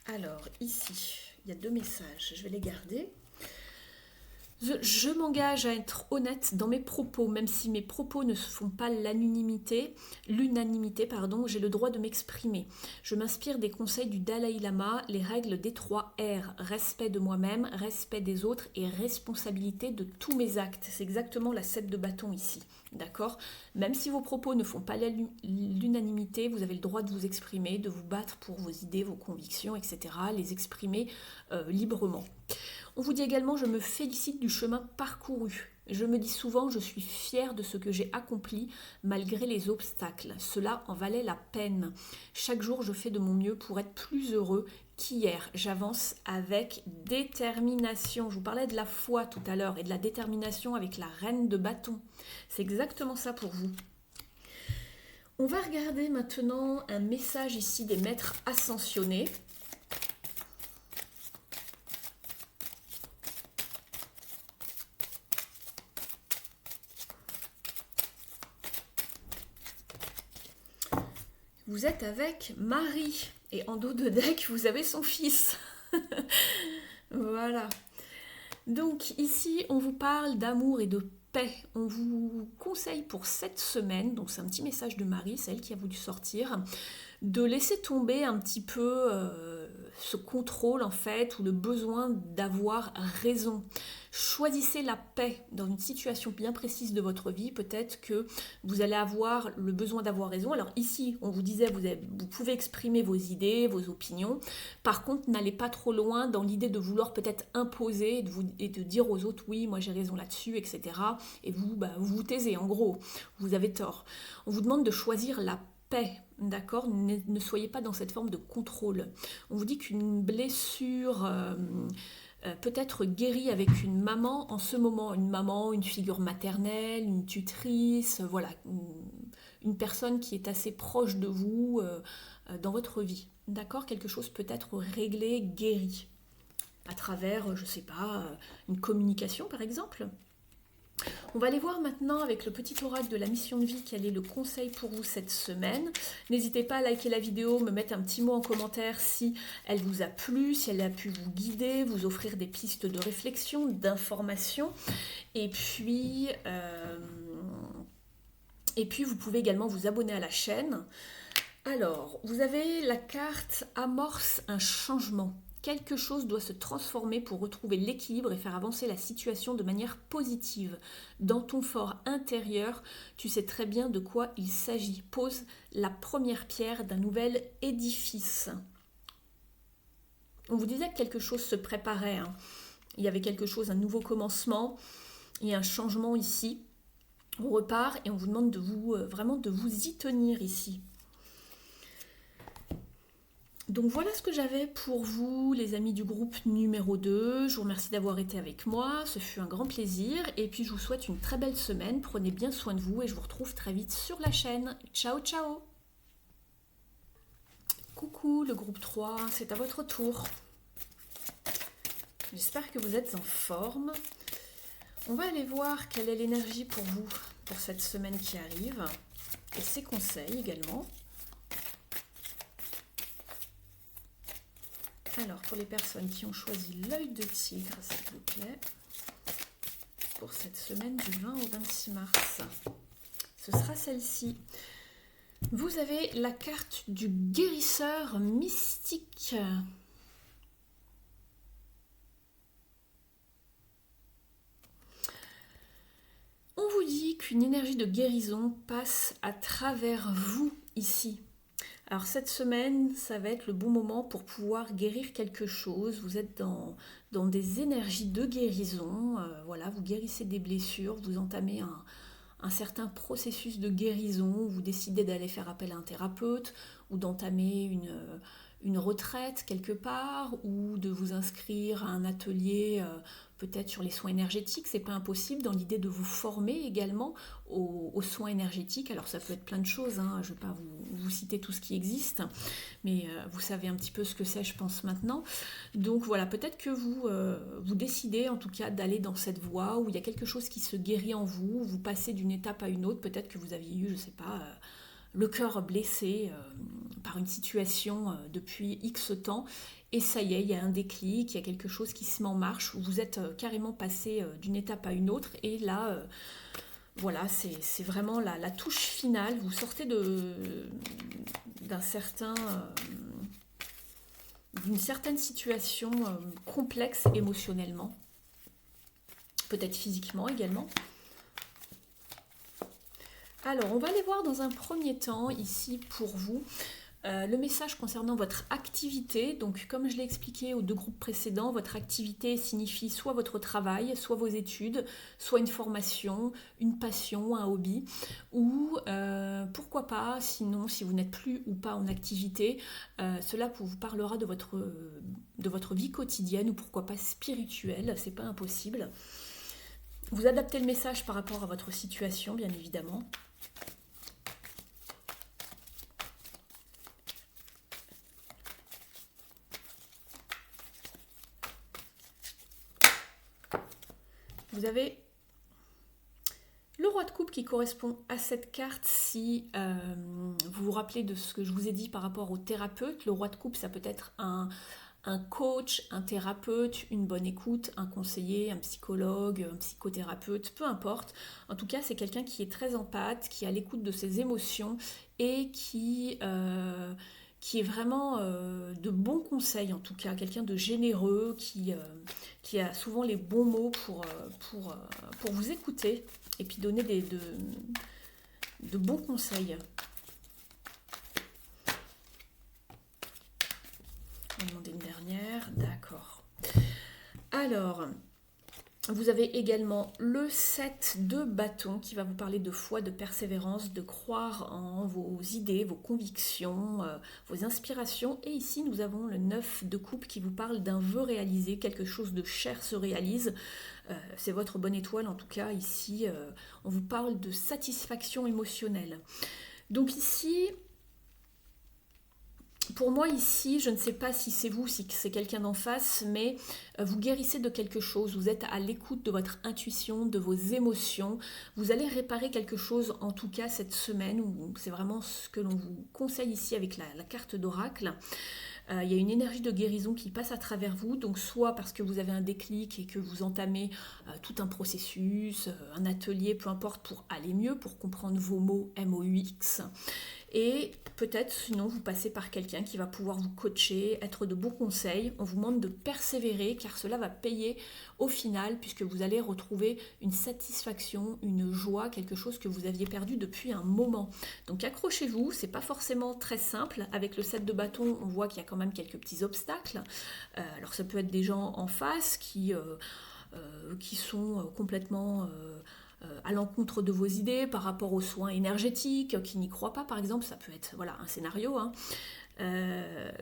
Alors ici, il y a 2 messages, je vais les garder. Je m'engage à être honnête dans mes propos, même si mes propos ne font pas l'unanimité, j'ai le droit de m'exprimer. Je m'inspire des conseils du Dalai Lama, les règles des 3 R, respect de moi-même, respect des autres et responsabilité de tous mes actes. C'est exactement la 7 de bâton ici, d'accord? Même si vos propos ne font pas l'unanimité, vous avez le droit de vous exprimer, de vous battre pour vos idées, vos convictions, etc., les exprimer librement. On vous dit également, je me félicite du chemin parcouru. Je me dis souvent, je suis fière de ce que j'ai accompli malgré les obstacles. Cela en valait la peine. Chaque jour, je fais de mon mieux pour être plus heureux qu'hier. J'avance avec détermination. Je vous parlais de la foi tout à l'heure et de la détermination avec la reine de bâton. C'est exactement ça pour vous. On va regarder maintenant un message ici des maîtres ascensionnés. Vous êtes avec Marie et en dos de deck, vous avez son fils. Voilà. Donc ici, on vous parle d'amour et de paix. On vous conseille pour cette semaine, donc c'est un petit message de Marie, c'est elle qui a voulu sortir, de laisser tomber un petit peu ce contrôle en fait, ou le besoin d'avoir raison. Choisissez la paix dans une situation bien précise de votre vie. Peut-être que vous allez avoir le besoin d'avoir raison. Alors ici, on vous disait, vous pouvez exprimer vos idées, vos opinions. Par contre, n'allez pas trop loin dans l'idée de vouloir peut-être imposer et de dire aux autres, oui, moi j'ai raison là-dessus, etc. Et vous vous taisez, en gros, vous avez tort. On vous demande de choisir la paix, d'accord? Ne soyez pas dans cette forme de contrôle. On vous dit qu'une blessure peut être guérie avec une maman en ce moment, une maman, une figure maternelle, une tutrice, voilà, une personne qui est assez proche de vous dans votre vie, d'accord? Quelque chose peut être réglé, guéri, à travers, je sais pas, une communication par exemple. On va aller voir maintenant avec le petit oracle de la mission de vie quel est le conseil pour vous cette semaine. N'hésitez pas à liker la vidéo, me mettre un petit mot en commentaire si elle vous a plu, si elle a pu vous guider, vous offrir des pistes de réflexion, d'information. Et puis vous pouvez également vous abonner à la chaîne. Alors, vous avez la carte Amorce un changement. Quelque chose doit se transformer pour retrouver l'équilibre et faire avancer la situation de manière positive. Dans ton fort intérieur, tu sais très bien de quoi il s'agit. Pose la première pierre d'un nouvel édifice. On vous disait que quelque chose se préparait. Hein. Il y avait quelque chose, un nouveau commencement. Il y a un changement ici. On repart et on vous demande de vraiment de vous y tenir ici. Donc voilà ce que j'avais pour vous, les amis du groupe numéro 2. Je vous remercie d'avoir été avec moi, ce fut un grand plaisir. Et puis je vous souhaite une très belle semaine, prenez bien soin de vous et je vous retrouve très vite sur la chaîne. Ciao ciao. Coucou le groupe 3, c'est à votre tour. J'espère que vous êtes en forme. On va aller voir quelle est l'énergie pour vous pour cette semaine qui arrive. Et ses conseils également. Alors, pour les personnes qui ont choisi l'œil de tigre, s'il vous plaît, pour cette semaine du 20 au 26 mars, ce sera celle-ci. Vous avez la carte du guérisseur mystique. On vous dit qu'une énergie de guérison passe à travers vous ici. Alors cette semaine, ça va être le bon moment pour pouvoir guérir quelque chose. Vous êtes dans des énergies de guérison. Voilà, vous guérissez des blessures, vous entamez un certain processus de guérison. Vous décidez d'aller faire appel à un thérapeute ou d'entamer une retraite quelque part ou de vous inscrire à un atelier peut-être sur les soins énergétiques. C'est pas impossible dans l'idée de vous former également aux soins énergétiques. Alors ça peut être plein de choses, hein. Je ne vais pas vous citer tout ce qui existe, mais vous savez un petit peu ce que c'est, je pense, maintenant. Donc voilà, peut-être que vous décidez en tout cas d'aller dans cette voie où il y a quelque chose qui se guérit en vous, vous passez d'une étape à une autre, peut-être que vous aviez eu, je ne sais pas, le cœur blessé par une situation depuis X temps, et ça y est, il y a un déclic, il y a quelque chose qui se met en marche, où vous êtes carrément passé d'une étape à une autre, et là, voilà, c'est vraiment la touche finale, vous sortez d'un certain... d'une certaine situation complexe émotionnellement, peut-être physiquement également. Alors, on va aller voir dans un premier temps, ici pour vous, le message concernant votre activité. Donc, comme je l'ai expliqué aux deux groupes précédents, votre activité signifie soit votre travail, soit vos études, soit une formation, une passion, un hobby, ou pourquoi pas, sinon, si vous n'êtes plus ou pas en activité, cela vous parlera de votre vie quotidienne, ou pourquoi pas spirituelle, c'est pas impossible. Vous adaptez le message par rapport à votre situation, bien évidemment. Vous avez le roi de coupe qui correspond à cette carte. Si vous vous rappelez de ce que je vous ai dit par rapport au thérapeute, le roi de coupe, ça peut être un coach, un thérapeute, une bonne écoute, un conseiller, un psychologue, un psychothérapeute, peu importe. En tout cas, c'est quelqu'un qui est très empathe, qui est à l'écoute de ses émotions et qui est vraiment de bons conseils, en tout cas, quelqu'un de généreux, qui a souvent les bons mots pour vous écouter et puis donner de bons conseils. On va demander une dernière, d'accord. Alors, vous avez également le 7 de bâton qui va vous parler de foi, de persévérance, de croire en vos idées, vos convictions, vos inspirations. Et ici, nous avons le 9 de coupe qui vous parle d'un vœu réalisé, quelque chose de cher se réalise. C'est votre bonne étoile, en tout cas, ici, on vous parle de satisfaction émotionnelle. Donc ici... Pour moi ici, je ne sais pas si c'est vous, si c'est quelqu'un d'en face, mais vous guérissez de quelque chose, vous êtes à l'écoute de votre intuition, de vos émotions, vous allez réparer quelque chose en tout cas cette semaine, c'est vraiment ce que l'on vous conseille ici avec la carte d'oracle. Il y a une énergie de guérison qui passe à travers vous, donc soit parce que vous avez un déclic et que vous entamez tout un processus, un atelier, peu importe, pour aller mieux, pour comprendre vos mots MOUX. Et peut-être sinon vous passez par quelqu'un qui va pouvoir vous coacher, être de bons conseils. On vous demande de persévérer car cela va payer au final puisque vous allez retrouver une satisfaction, une joie, quelque chose que vous aviez perdu depuis un moment. Donc accrochez-vous, c'est pas forcément très simple. Avec le 7 de bâton, on voit qu'il y a quand même quelques petits obstacles. Alors ça peut être des gens en face qui sont complètement... à l'encontre de vos idées par rapport aux soins énergétiques, qui n'y croient pas par exemple, ça peut être voilà, un scénario. Hein.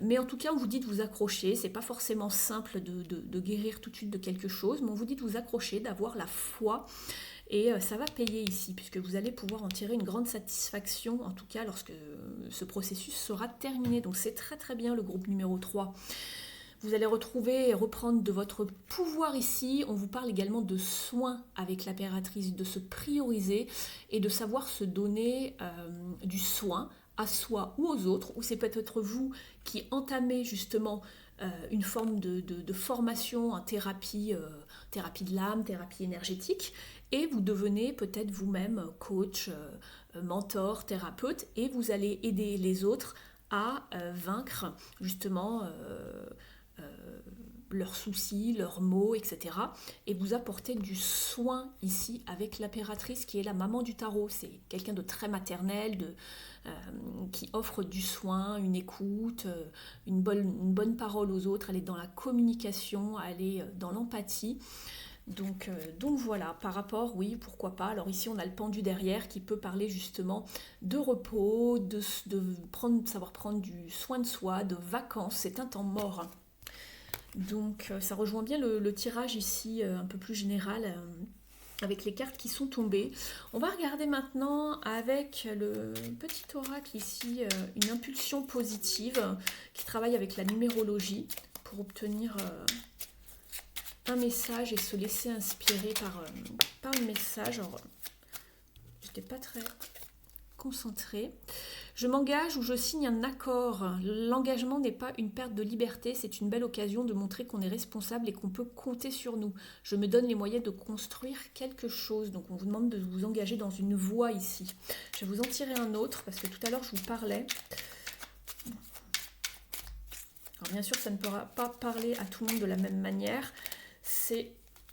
Mais en tout cas, on vous dit de vous accrocher, c'est pas forcément simple de guérir tout de suite de quelque chose, mais on vous dit de vous accrocher, d'avoir la foi, et ça va payer ici, puisque vous allez pouvoir en tirer une grande satisfaction, en tout cas lorsque ce processus sera terminé. Donc c'est très très bien le groupe numéro 3. Vous allez retrouver et reprendre de votre pouvoir ici. On vous parle également de soins avec l'impératrice, de se prioriser et de savoir se donner du soin à soi ou aux autres, ou c'est peut-être vous qui entamez justement une forme de formation en thérapie, thérapie de l'âme, thérapie énergétique, et vous devenez peut-être vous-même coach, mentor, thérapeute, et vous allez aider les autres à vaincre justement leurs soucis, leurs maux, etc. Et vous apportez du soin ici avec l'impératrice qui est la maman du tarot. C'est quelqu'un de très maternel, qui offre du soin, une écoute, une bonne parole aux autres. Elle est dans la communication, elle est dans l'empathie. Donc voilà, par rapport, oui, pourquoi pas. Alors ici, on a le pendu derrière qui peut parler justement de repos, savoir prendre du soin de soi, de vacances. C'est un temps mort. Donc ça rejoint bien le tirage ici, un peu plus général, avec les cartes qui sont tombées. On va regarder maintenant avec le petit oracle ici, une impulsion positive qui travaille avec la numérologie pour obtenir un message et se laisser inspirer par le message. Alors, j'étais pas très concentrée. Je m'engage ou je signe un accord. L'engagement n'est pas une perte de liberté, c'est une belle occasion de montrer qu'on est responsable et qu'on peut compter sur nous. Je me donne les moyens de construire quelque chose. Donc on vous demande de vous engager dans une voie ici. Je vais vous en tirer un autre parce que tout à l'heure je vous parlais. Alors bien sûr ça ne pourra pas parler à tout le monde de la même manière.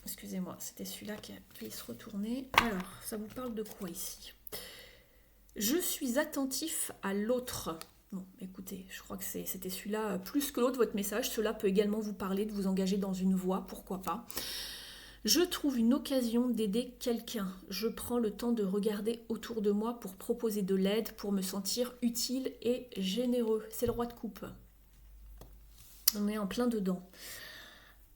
Excusez-moi, c'était celui-là qui a failli se retourner. Alors, ça vous parle de quoi ici ? Je suis attentif à l'autre. Bon, écoutez, je crois que c'était celui-là plus que l'autre, votre message. Cela peut également vous parler de vous engager dans une voie, pourquoi pas. Je trouve une occasion d'aider quelqu'un. Je prends le temps de regarder autour de moi pour proposer de l'aide, pour me sentir utile et généreux. C'est le roi de coupe. On est en plein dedans.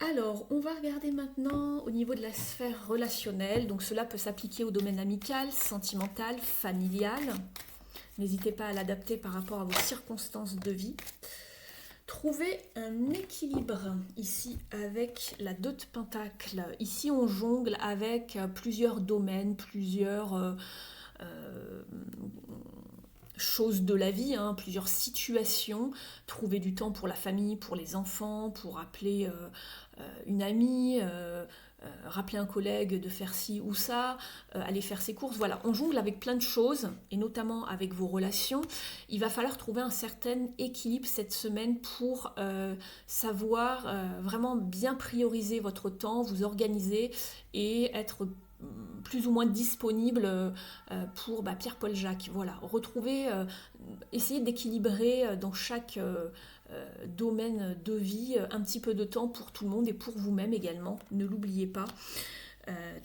Alors, on va regarder maintenant au niveau de la sphère relationnelle. Donc cela peut s'appliquer au domaine amical, sentimental, familial. N'hésitez pas à l'adapter par rapport à vos circonstances de vie. Trouvez un équilibre ici avec la 2 de Pentacle. Ici, on jongle avec plusieurs domaines, plusieurs choses de la vie, plusieurs situations. Trouver du temps pour la famille, pour les enfants, pour appeler une amie, rappeler un collègue de faire ci ou ça, aller faire ses courses. Voilà, on jongle avec plein de choses, et notamment avec vos relations. Il va falloir trouver un certain équilibre cette semaine pour savoir vraiment bien prioriser votre temps, vous organiser et être plus ou moins disponible pour Pierre-Paul Jacques. Voilà, retrouver, essayer d'équilibrer dans chaque domaine de vie un petit peu de temps pour tout le monde et pour vous-même également. Ne l'oubliez pas.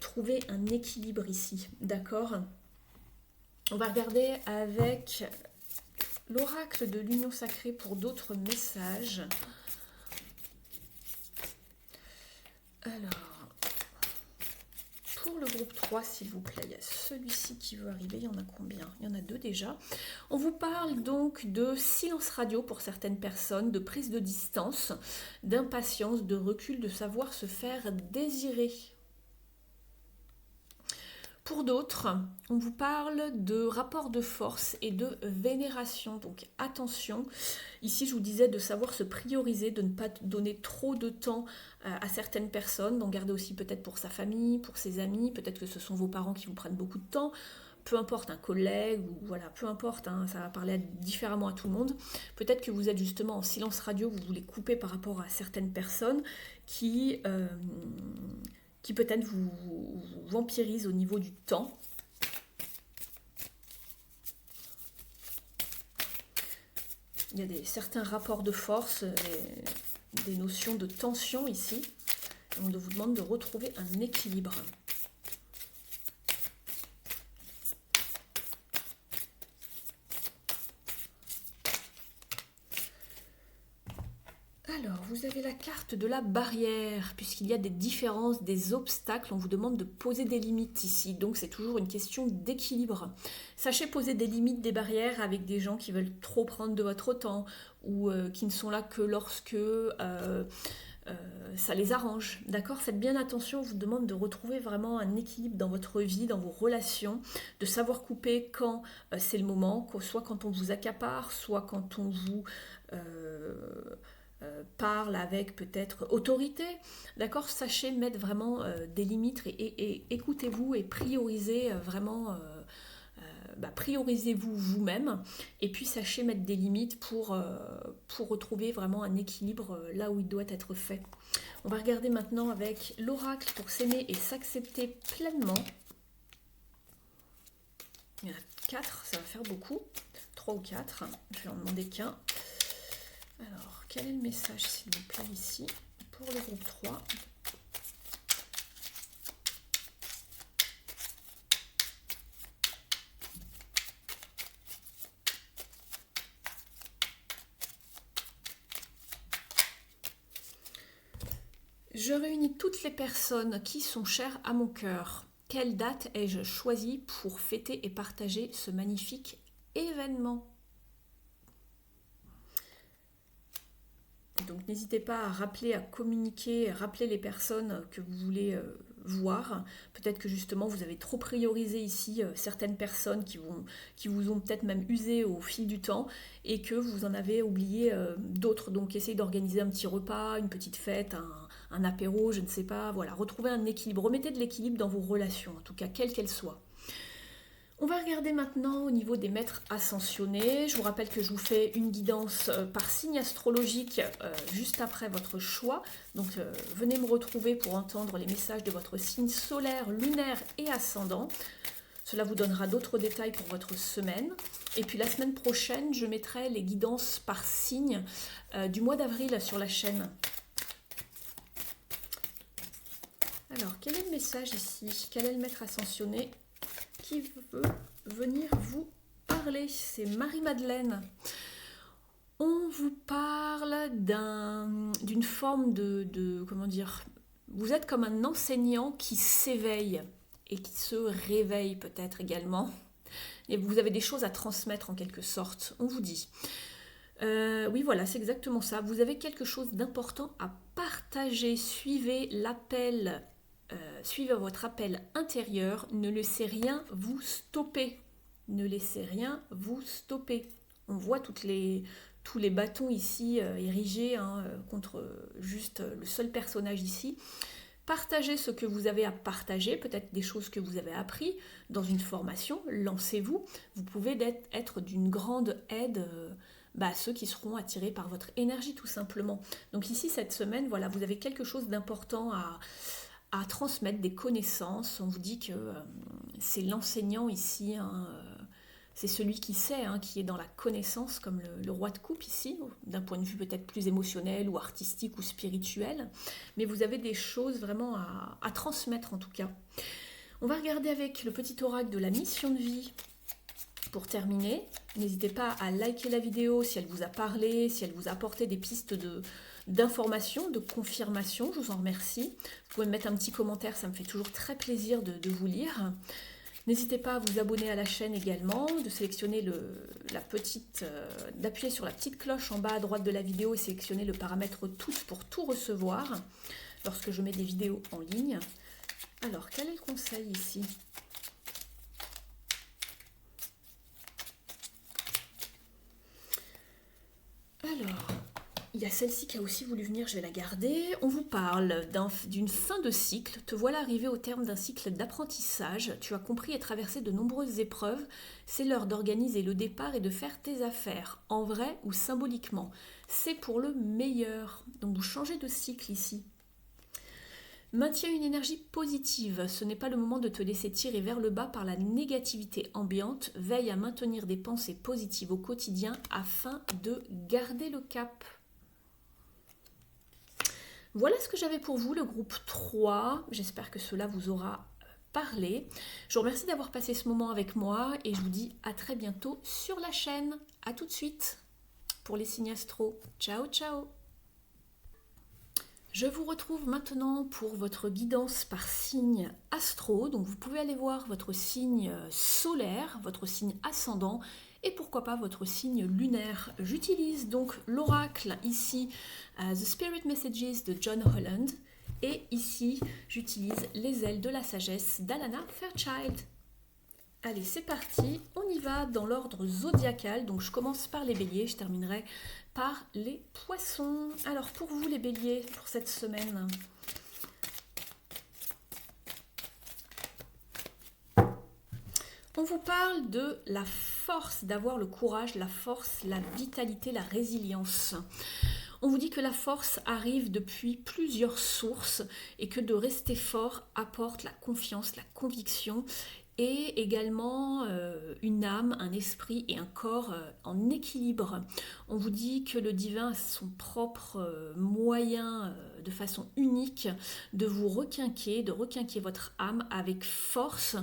Trouver un équilibre ici, d'accord ? On va regarder avec l'oracle de l'union sacrée pour d'autres messages. Alors, pour le groupe 3, s'il vous plaît, il y a celui-ci qui veut arriver. Il y en a combien ? Il y en a 2 déjà. On vous parle donc de silence radio pour certaines personnes, de prise de distance, d'impatience, de recul, de savoir se faire désirer. Pour d'autres, on vous parle de rapport de force et de vénération. Donc attention, ici je vous disais de savoir se prioriser, de ne pas donner trop de temps à certaines personnes, d'en garder aussi peut-être pour sa famille, pour ses amis, peut-être que ce sont vos parents qui vous prennent beaucoup de temps, peu importe, un collègue, ou voilà, peu importe, ça va parler différemment à tout le monde. Peut-être que vous êtes justement en silence radio, vous voulez couper par rapport à certaines personnes qui peut-être vous vampirisent au niveau du temps. Il y a certains rapports de force, des notions de tension ici. On vous demande de retrouver un équilibre. Alors, vous avez la carte de la barrière, puisqu'il y a des différences, des obstacles, on vous demande de poser des limites ici, donc c'est toujours une question d'équilibre. Sachez poser des limites, des barrières avec des gens qui veulent trop prendre de votre temps, ou qui ne sont là que lorsque ça les arrange, d'accord ? Faites bien attention, on vous demande de retrouver vraiment un équilibre dans votre vie, dans vos relations, de savoir couper quand c'est le moment, soit quand on vous accapare, soit quand on vous parle avec peut-être autorité, d'accord ? Sachez mettre vraiment des limites et écoutez-vous et priorisez vraiment priorisez-vous vous-même et puis sachez mettre des limites pour retrouver vraiment un équilibre là où il doit être fait. On va regarder maintenant avec l'oracle pour s'aimer et s'accepter pleinement. Il y en a 4, ça va faire beaucoup. 3 ou 4, je vais en demander qu'un. Alors, quel est le message s'il vous plaît ici pour le groupe 3 ? Je réunis toutes les personnes qui sont chères à mon cœur. Quelle date ai-je choisi pour fêter et partager ce magnifique événement ? Donc n'hésitez pas à rappeler, à communiquer, à rappeler les personnes que vous voulez voir. Peut-être que justement vous avez trop priorisé ici certaines personnes qui vous ont peut-être même usé au fil du temps et que vous en avez oublié d'autres. Donc essayez d'organiser un petit repas, une petite fête, un apéro, je ne sais pas. Voilà, retrouvez un équilibre. Remettez de l'équilibre dans vos relations, en tout cas quelles qu'elles soient. On va regarder maintenant au niveau des maîtres ascensionnés. Je vous rappelle que je vous fais une guidance par signe astrologique juste après votre choix. Donc venez me retrouver pour entendre les messages de votre signe solaire, lunaire et ascendant. Cela vous donnera d'autres détails pour votre semaine. Et puis la semaine prochaine, je mettrai les guidances par signe du mois d'avril sur la chaîne. Alors, quel est le message ici? Quel est le maître ascensionné qui veut venir vous parler? C'est Marie-Madeleine. On vous parle d'une forme comment dire, vous êtes comme un enseignant qui s'éveille et qui se réveille peut-être également. Et vous avez des choses à transmettre en quelque sorte, on vous dit. Oui, voilà, c'est exactement ça. Vous avez quelque chose d'important à partager. Suivez l'appel. Suivez votre appel intérieur, ne laissez rien vous stopper. Ne laissez rien vous stopper. On voit tous les bâtons ici érigés contre juste le seul personnage ici. Partagez ce que vous avez à partager, peut-être des choses que vous avez appris dans une formation, lancez-vous. Vous pouvez être d'une grande aide à ceux qui seront attirés par votre énergie tout simplement. Donc ici, cette semaine, voilà, vous avez quelque chose d'important à transmettre, des connaissances. On vous dit que c'est l'enseignant ici, c'est celui qui sait, qui est dans la connaissance, comme le roi de coupe ici, d'un point de vue peut-être plus émotionnel ou artistique ou spirituel. Mais vous avez des choses vraiment à transmettre en tout cas. On va regarder avec le petit oracle de la mission de vie. Pour terminer, n'hésitez pas à liker la vidéo si elle vous a parlé, si elle vous a apporté des pistes d'informations, de confirmation, je vous en remercie. Vous pouvez me mettre un petit commentaire, ça me fait toujours très plaisir de vous lire. N'hésitez pas à vous abonner à la chaîne également, de sélectionner d'appuyer sur la petite cloche en bas à droite de la vidéo et sélectionner le paramètre tous pour tout recevoir lorsque je mets des vidéos en ligne. Alors, quel est le conseil ici ? Alors, il y a celle-ci qui a aussi voulu venir, je vais la garder. On vous parle d'une fin de cycle. Te voilà arrivé au terme d'un cycle d'apprentissage. Tu as compris et traversé de nombreuses épreuves. C'est l'heure d'organiser le départ et de faire tes affaires, en vrai ou symboliquement. C'est pour le meilleur. Donc vous changez de cycle ici. Maintiens une énergie positive. Ce n'est pas le moment de te laisser tirer vers le bas par la négativité ambiante. Veille à maintenir des pensées positives au quotidien afin de garder le cap. Voilà ce que j'avais pour vous, le groupe 3. J'espère que cela vous aura parlé. Je vous remercie d'avoir passé ce moment avec moi et je vous dis à très bientôt sur la chaîne. À tout de suite pour les signes astro. Ciao, ciao. Je vous retrouve maintenant pour votre guidance par signe astro. Donc vous pouvez aller voir votre signe solaire, votre signe ascendant et pourquoi pas votre signe lunaire. J'utilise donc l'oracle ici, The Spirit Messages de John Holland. Et ici, j'utilise les ailes de la sagesse d'Alana Fairchild. Allez, c'est parti, on y va dans l'ordre zodiacal. Donc je commence par les béliers, je terminerai par les poissons. Alors pour vous les béliers, pour cette semaine, On vous parle de la force, d'avoir le courage, la force, la vitalité, la résilience. On vous dit que la force arrive depuis plusieurs sources et que de rester fort apporte la confiance, la conviction et également une âme, un esprit et un corps en équilibre. On vous dit que le divin a son propre moyen de façon unique de vous requinquer, de requinquer votre âme avec force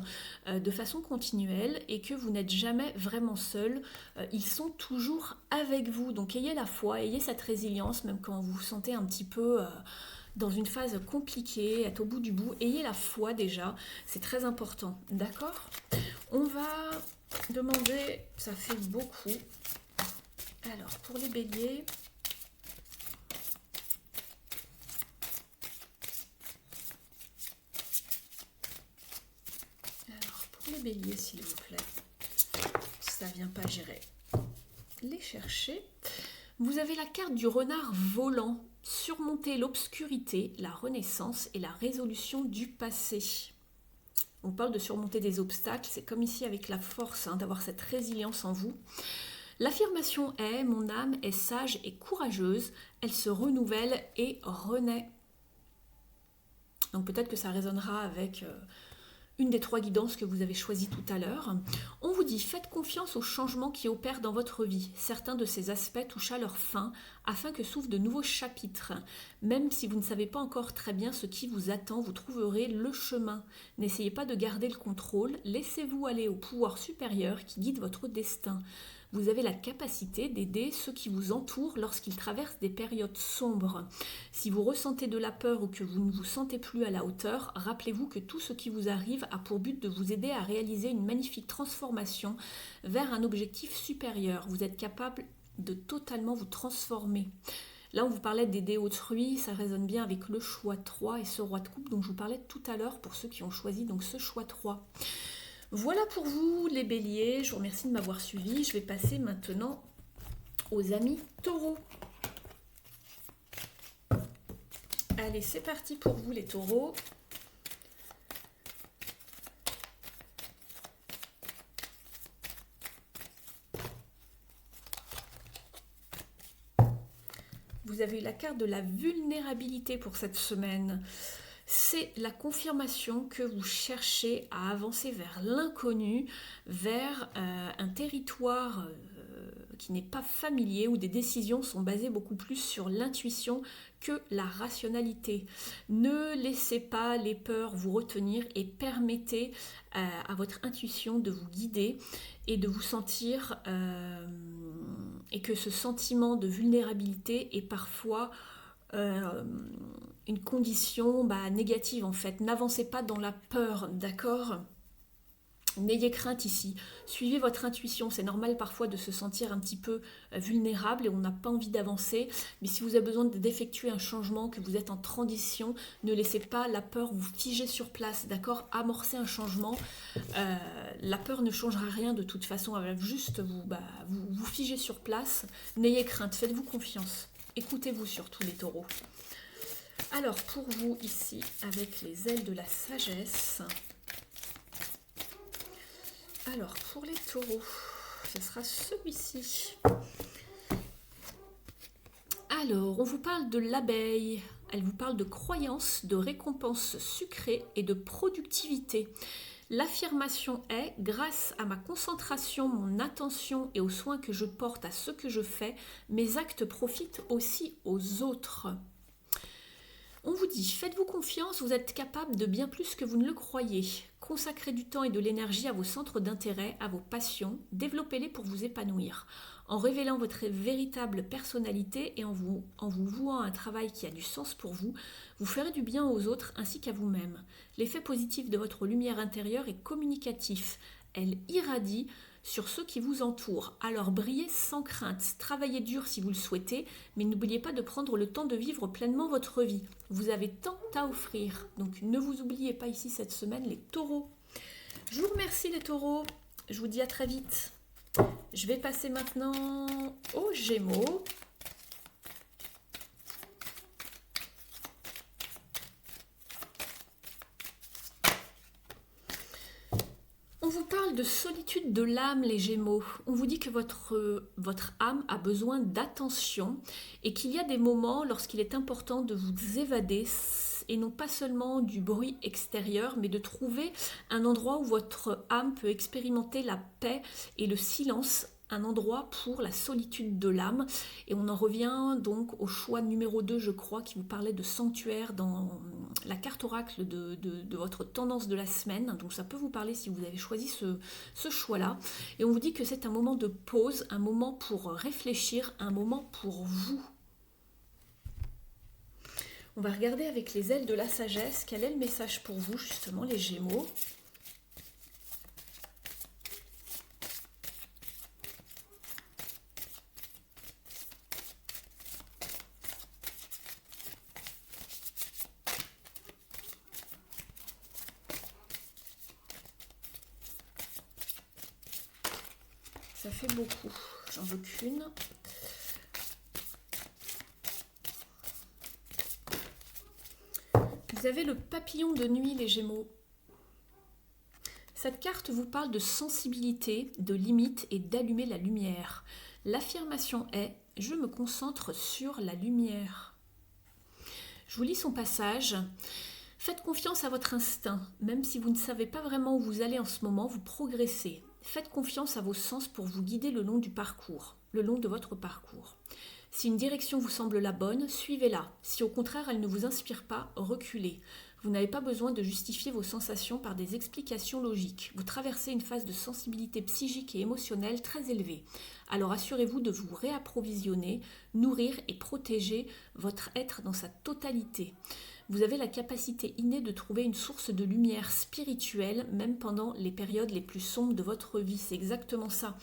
de façon continuelle et que vous n'êtes jamais vraiment seul. Ils sont toujours avec vous. Donc ayez la foi, ayez cette résilience même quand vous vous sentez un petit peu dans une phase compliquée, être au bout du bout, ayez la foi déjà, c'est très important, d'accord? On va demander, ça fait beaucoup, alors pour les béliers, s'il vous plaît, ça vient pas, j'irai les chercher. Vous avez la carte du renard volant. Surmonter l'obscurité, la renaissance et la résolution du passé. On parle de surmonter des obstacles, c'est comme ici avec la force d'avoir cette résilience en vous. L'affirmation est: mon âme est sage et courageuse, elle se renouvelle et renaît. Donc peut-être que ça résonnera avec une des 3 guidances que vous avez choisies tout à l'heure. On vous dit: faites confiance aux changements qui opèrent dans votre vie. Certains de ces aspects touchent à leur fin afin que s'ouvrent de nouveaux chapitres. Même si vous ne savez pas encore très bien ce qui vous attend, vous trouverez le chemin. N'essayez pas de garder le contrôle, laissez-vous aller au pouvoir supérieur qui guide votre destin. Vous avez la capacité d'aider ceux qui vous entourent lorsqu'ils traversent des périodes sombres. Si vous ressentez de la peur ou que vous ne vous sentez plus à la hauteur, rappelez-vous que tout ce qui vous arrive a pour but de vous aider à réaliser une magnifique transformation vers un objectif supérieur. Vous êtes capable de totalement vous transformer. Là, on vous parlait d'aider autrui, ça résonne bien avec le choix 3 et ce roi de coupe dont je vous parlais tout à l'heure pour ceux qui ont choisi donc ce choix 3. Voilà pour vous les béliers, je vous remercie de m'avoir suivi. Je vais passer maintenant aux amis taureaux. Allez, c'est parti pour vous les taureaux. Vous avez eu la carte de la vulnérabilité pour cette semaine. C'est la confirmation que vous cherchez à avancer vers l'inconnu, vers un territoire qui n'est pas familier, où des décisions sont basées beaucoup plus sur l'intuition que la rationalité. Ne laissez pas les peurs vous retenir et permettez à votre intuition de vous guider et de vous sentir, et que ce sentiment de vulnérabilité est parfois une condition négative en fait. N'avancez pas dans la peur, d'accord ? N'ayez crainte ici, suivez votre intuition, c'est normal parfois de se sentir un petit peu vulnérable et on n'a pas envie d'avancer, mais si vous avez besoin d'effectuer un changement, que vous êtes en transition, ne laissez pas la peur vous figer sur place, d'accord ? Amorcez un changement, la peur ne changera rien de toute façon, elle va juste vous figer sur place, n'ayez crainte, faites-vous confiance, écoutez-vous surtout les taureaux. Alors pour vous ici, avec les ailes de la sagesse... Alors, pour les taureaux, ce sera celui-ci. Alors, on vous parle de l'abeille. Elle vous parle de croyances, de récompenses sucrées et de productivité. L'affirmation est: grâce à ma concentration, mon attention et aux soins que je porte à ce que je fais, mes actes profitent aussi aux autres. On vous dit, faites-vous confiance, vous êtes capable de bien plus que vous ne le croyez. Consacrez du temps et de l'énergie à vos centres d'intérêt, à vos passions, développez-les pour vous épanouir. En révélant votre véritable personnalité et en vous vouant un travail qui a du sens pour vous, vous ferez du bien aux autres ainsi qu'à vous-même. L'effet positif de votre lumière intérieure est communicatif. Elle irradie sur ceux qui vous entourent. Alors brillez sans crainte, travaillez dur si vous le souhaitez, mais n'oubliez pas de prendre le temps de vivre pleinement votre vie. Vous avez tant à offrir, donc ne vous oubliez pas ici cette semaine les taureaux. Je vous remercie les taureaux, je vous dis à très vite. Je vais passer maintenant aux Gémeaux. On vous parle de solitude de l'âme, les Gémeaux. On vous dit que votre âme a besoin d'attention et qu'il y a des moments lorsqu'il est important de vous évader et non pas seulement du bruit extérieur, mais de trouver un endroit où votre âme peut expérimenter la paix et le silence, un endroit pour la solitude de l'âme. Et on en revient donc au choix numéro 2, je crois, qui vous parlait de sanctuaire dans la carte oracle de votre tendance de la semaine. Donc ça peut vous parler si vous avez choisi ce choix-là. Et on vous dit que c'est un moment de pause, un moment pour réfléchir, un moment pour vous. On va regarder avec les ailes de la sagesse quel est le message pour vous, justement, les Gémeaux. Ça fait beaucoup, j'en veux qu'une. Vous avez le papillon de nuit, les Gémeaux. Cette carte vous parle de sensibilité, de limite et d'allumer la lumière. L'affirmation est « Je me concentre sur la lumière ». Je vous lis son passage. Faites confiance à votre instinct. Même si vous ne savez pas vraiment où vous allez en ce moment, vous progressez. Faites confiance à vos sens pour vous guider le long du parcours, le long de votre parcours. Si une direction vous semble la bonne, suivez-la. Si au contraire elle ne vous inspire pas, reculez. Vous n'avez pas besoin de justifier vos sensations par des explications logiques. Vous traversez une phase de sensibilité psychique et émotionnelle très élevée. Alors assurez-vous de vous réapprovisionner, nourrir et protéger votre être dans sa totalité. Vous avez la capacité innée de trouver une source de lumière spirituelle, même pendant les périodes les plus sombres de votre vie. C'est exactement ça.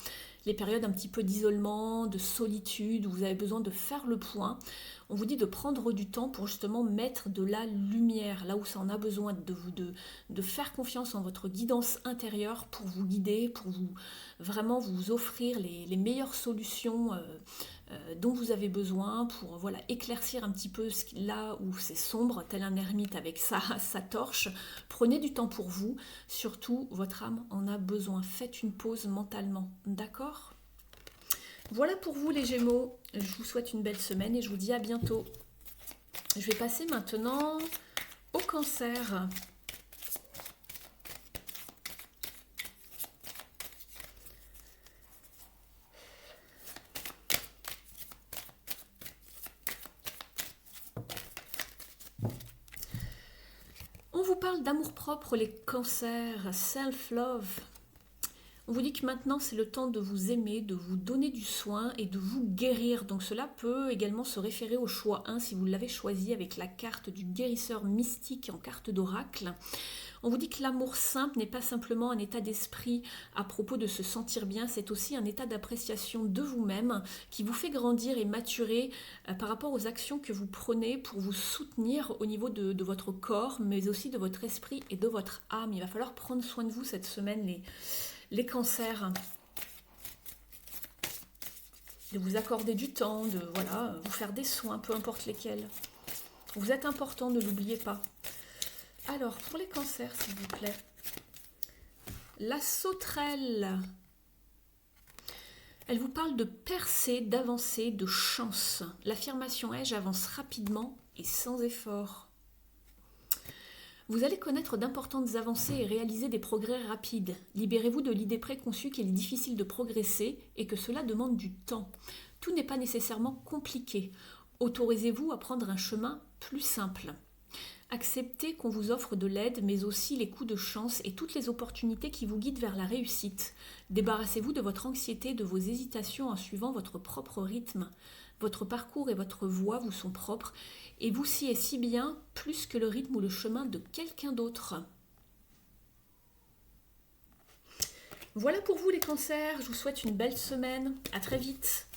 Les périodes un petit peu d'isolement, de solitude, où vous avez besoin de faire le point. On vous dit de prendre du temps pour justement mettre de la lumière, là où ça en a besoin, de faire confiance en votre guidance intérieure pour vous guider, pour vous vraiment vous offrir les meilleures solutions dont vous avez besoin pour voilà, éclaircir un petit peu là où c'est sombre, tel un ermite avec sa torche. Prenez du temps pour vous, surtout votre âme en a besoin. Faites une pause mentalement, d'accord ? Voilà pour vous les Gémeaux, je vous souhaite une belle semaine et je vous dis à bientôt. Je vais passer maintenant au Cancer. On vous parle d'amour-propre, les Cancers, self-love. On vous dit que maintenant c'est le temps de vous aimer, de vous donner du soin et de vous guérir. Donc cela peut également se référer au choix 1 si vous l'avez choisi avec la carte du guérisseur mystique en carte d'oracle. On vous dit que l'amour simple n'est pas simplement un état d'esprit à propos de se sentir bien, c'est aussi un état d'appréciation de vous-même qui vous fait grandir et maturer par rapport aux actions que vous prenez pour vous soutenir au niveau de votre corps, mais aussi de votre esprit et de votre âme. Il va falloir prendre soin de vous cette semaine, les Cancers. De vous accorder du temps, de voilà, vous faire des soins, peu importe lesquels. Vous êtes important, ne l'oubliez pas. Alors, pour les Cancers, s'il vous plaît, la sauterelle, elle vous parle de percée, d'avancer, de chance. L'affirmation est « j'avance rapidement et sans effort ». Vous allez connaître d'importantes avancées et réaliser des progrès rapides. Libérez-vous de l'idée préconçue qu'il est difficile de progresser et que cela demande du temps. Tout n'est pas nécessairement compliqué. Autorisez-vous à prendre un chemin plus simple. Acceptez qu'on vous offre de l'aide, mais aussi les coups de chance et toutes les opportunités qui vous guident vers la réussite. Débarrassez-vous de votre anxiété, de vos hésitations en suivant votre propre rythme. Votre parcours et votre voie vous sont propres et vous sied si bien plus que le rythme ou le chemin de quelqu'un d'autre. Voilà pour vous les Cancers, je vous souhaite une belle semaine, à très vite.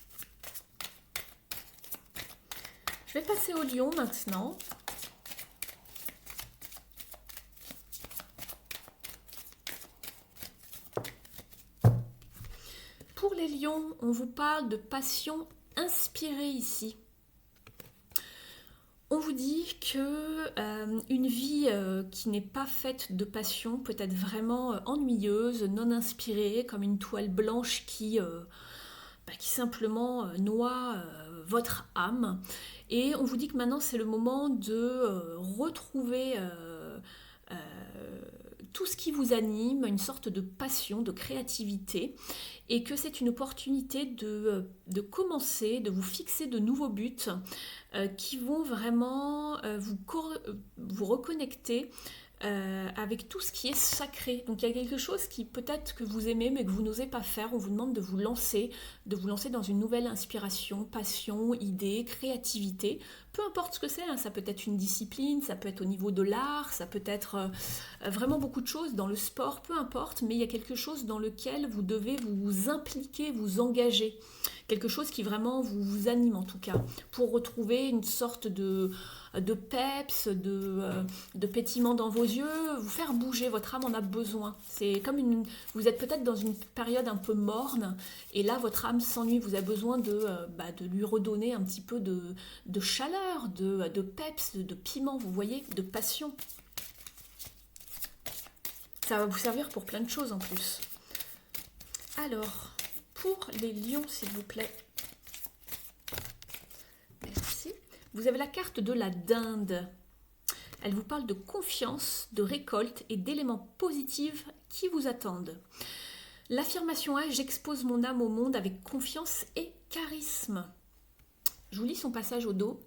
Je vais passer au Lion maintenant. Pour les Lions, on vous parle de passion inspirée ici. On vous dit que une vie qui n'est pas faite de passion peut être vraiment ennuyeuse, non inspirée, comme une toile blanche qui simplement noie votre âme. Et on vous dit que maintenant c'est le moment de retrouver euh, tout ce qui vous anime, une sorte de passion, de créativité, et que c'est une opportunité de commencer, de vous fixer de nouveaux buts qui vont vraiment vous reconnecter avec tout ce qui est sacré. Donc il y a quelque chose qui peut-être que vous aimez mais que vous n'osez pas faire. On vous demande de vous lancer dans une nouvelle inspiration, passion, idée, créativité. Peu importe ce que c'est, hein, ça peut être une discipline, ça peut être au niveau de l'art, ça peut être vraiment beaucoup de choses dans le sport, peu importe, mais il y a quelque chose dans lequel vous devez vous impliquer, vous engager. Quelque chose qui vraiment vous anime en tout cas, pour retrouver une sorte de peps, de pétillement dans vos yeux, vous faire bouger, votre âme en a besoin. C'est comme vous êtes peut-être dans une période un peu morne, et là votre âme s'ennuie, vous avez besoin de lui redonner un petit peu de chaleur, de peps, de piment, vous voyez, de passion. Ça va vous servir pour plein de choses en plus. Alors, pour les lions, s'il vous plaît. Merci. Vous avez la carte de la dinde. Elle vous parle de confiance, de récolte et d'éléments positifs qui vous attendent. L'affirmation est « J'expose mon âme au monde avec confiance et charisme ». Je vous lis son passage au dos.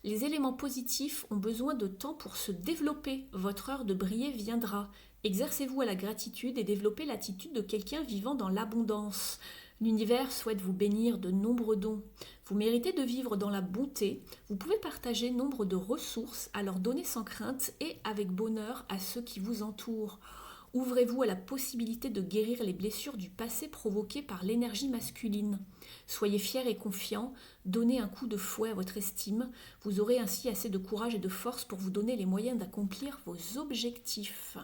Les éléments positifs ont besoin de temps pour se développer. Votre heure de briller viendra. Exercez-vous à la gratitude et développez l'attitude de quelqu'un vivant dans l'abondance. L'univers souhaite vous bénir de nombreux dons. Vous méritez de vivre dans la bonté. Vous pouvez partager nombre de ressources à leur donner sans crainte et avec bonheur à ceux qui vous entourent. Ouvrez-vous à la possibilité de guérir les blessures du passé provoquées par l'énergie masculine. Soyez fiers et confiants, donnez un coup de fouet à votre estime. Vous aurez ainsi assez de courage et de force pour vous donner les moyens d'accomplir vos objectifs.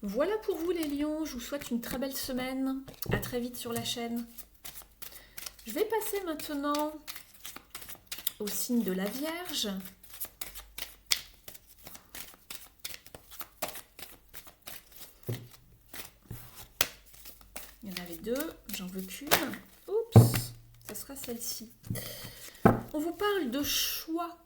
Voilà pour vous les lions, je vous souhaite une très belle semaine. À très vite sur la chaîne. Je vais passer maintenant au signe de la Vierge. Il y en avait deux, j'en veux qu'une. Oups, ça sera celle-ci. On vous parle de choix.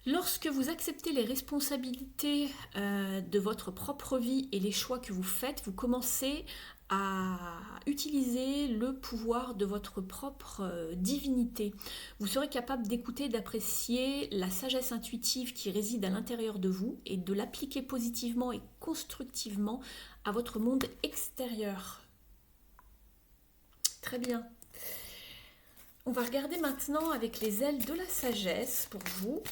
Lorsque vous acceptez les responsabilités de votre propre vie et les choix que vous faites, vous commencez à utiliser le pouvoir de votre propre divinité. Vous serez capable d'écouter, d'apprécier la sagesse intuitive qui réside à l'intérieur de vous et de l'appliquer positivement et constructivement à votre monde extérieur. Très bien. On va regarder maintenant avec les ailes de la sagesse pour vous.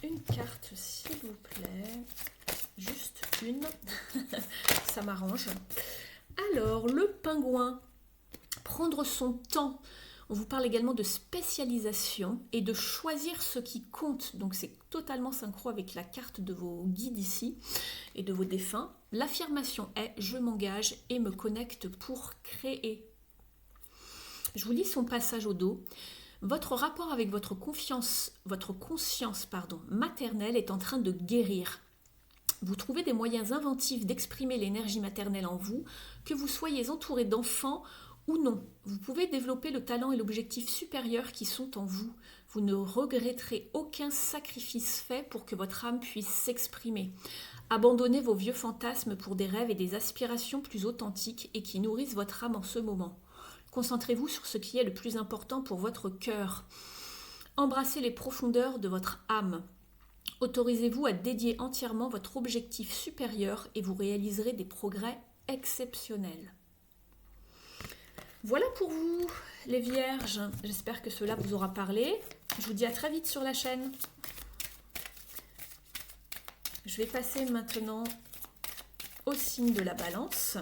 Une carte s'il vous plaît, juste une, ça m'arrange. Alors le pingouin, prendre son temps. On vous parle également de spécialisation et de choisir ce qui compte. Donc c'est totalement synchro avec la carte de vos guides ici et de vos défunts. L'affirmation est « Je m'engage et me connecte pour créer ». Je vous lis son passage au dos. Votre rapport avec votre conscience maternelle est en train de guérir. Vous trouvez des moyens inventifs d'exprimer l'énergie maternelle en vous, que vous soyez entouré d'enfants ou non. Vous pouvez développer le talent et l'objectif supérieur qui sont en vous. Vous ne regretterez aucun sacrifice fait pour que votre âme puisse s'exprimer. Abandonnez vos vieux fantasmes pour des rêves et des aspirations plus authentiques et qui nourrissent votre âme en ce moment. Concentrez-vous sur ce qui est le plus important pour votre cœur. Embrassez les profondeurs de votre âme. Autorisez-vous à dédier entièrement votre objectif supérieur et vous réaliserez des progrès exceptionnels. Voilà pour vous, les vierges. J'espère que cela vous aura parlé. Je vous dis à très vite sur la chaîne. Je vais passer maintenant au signe de la balance.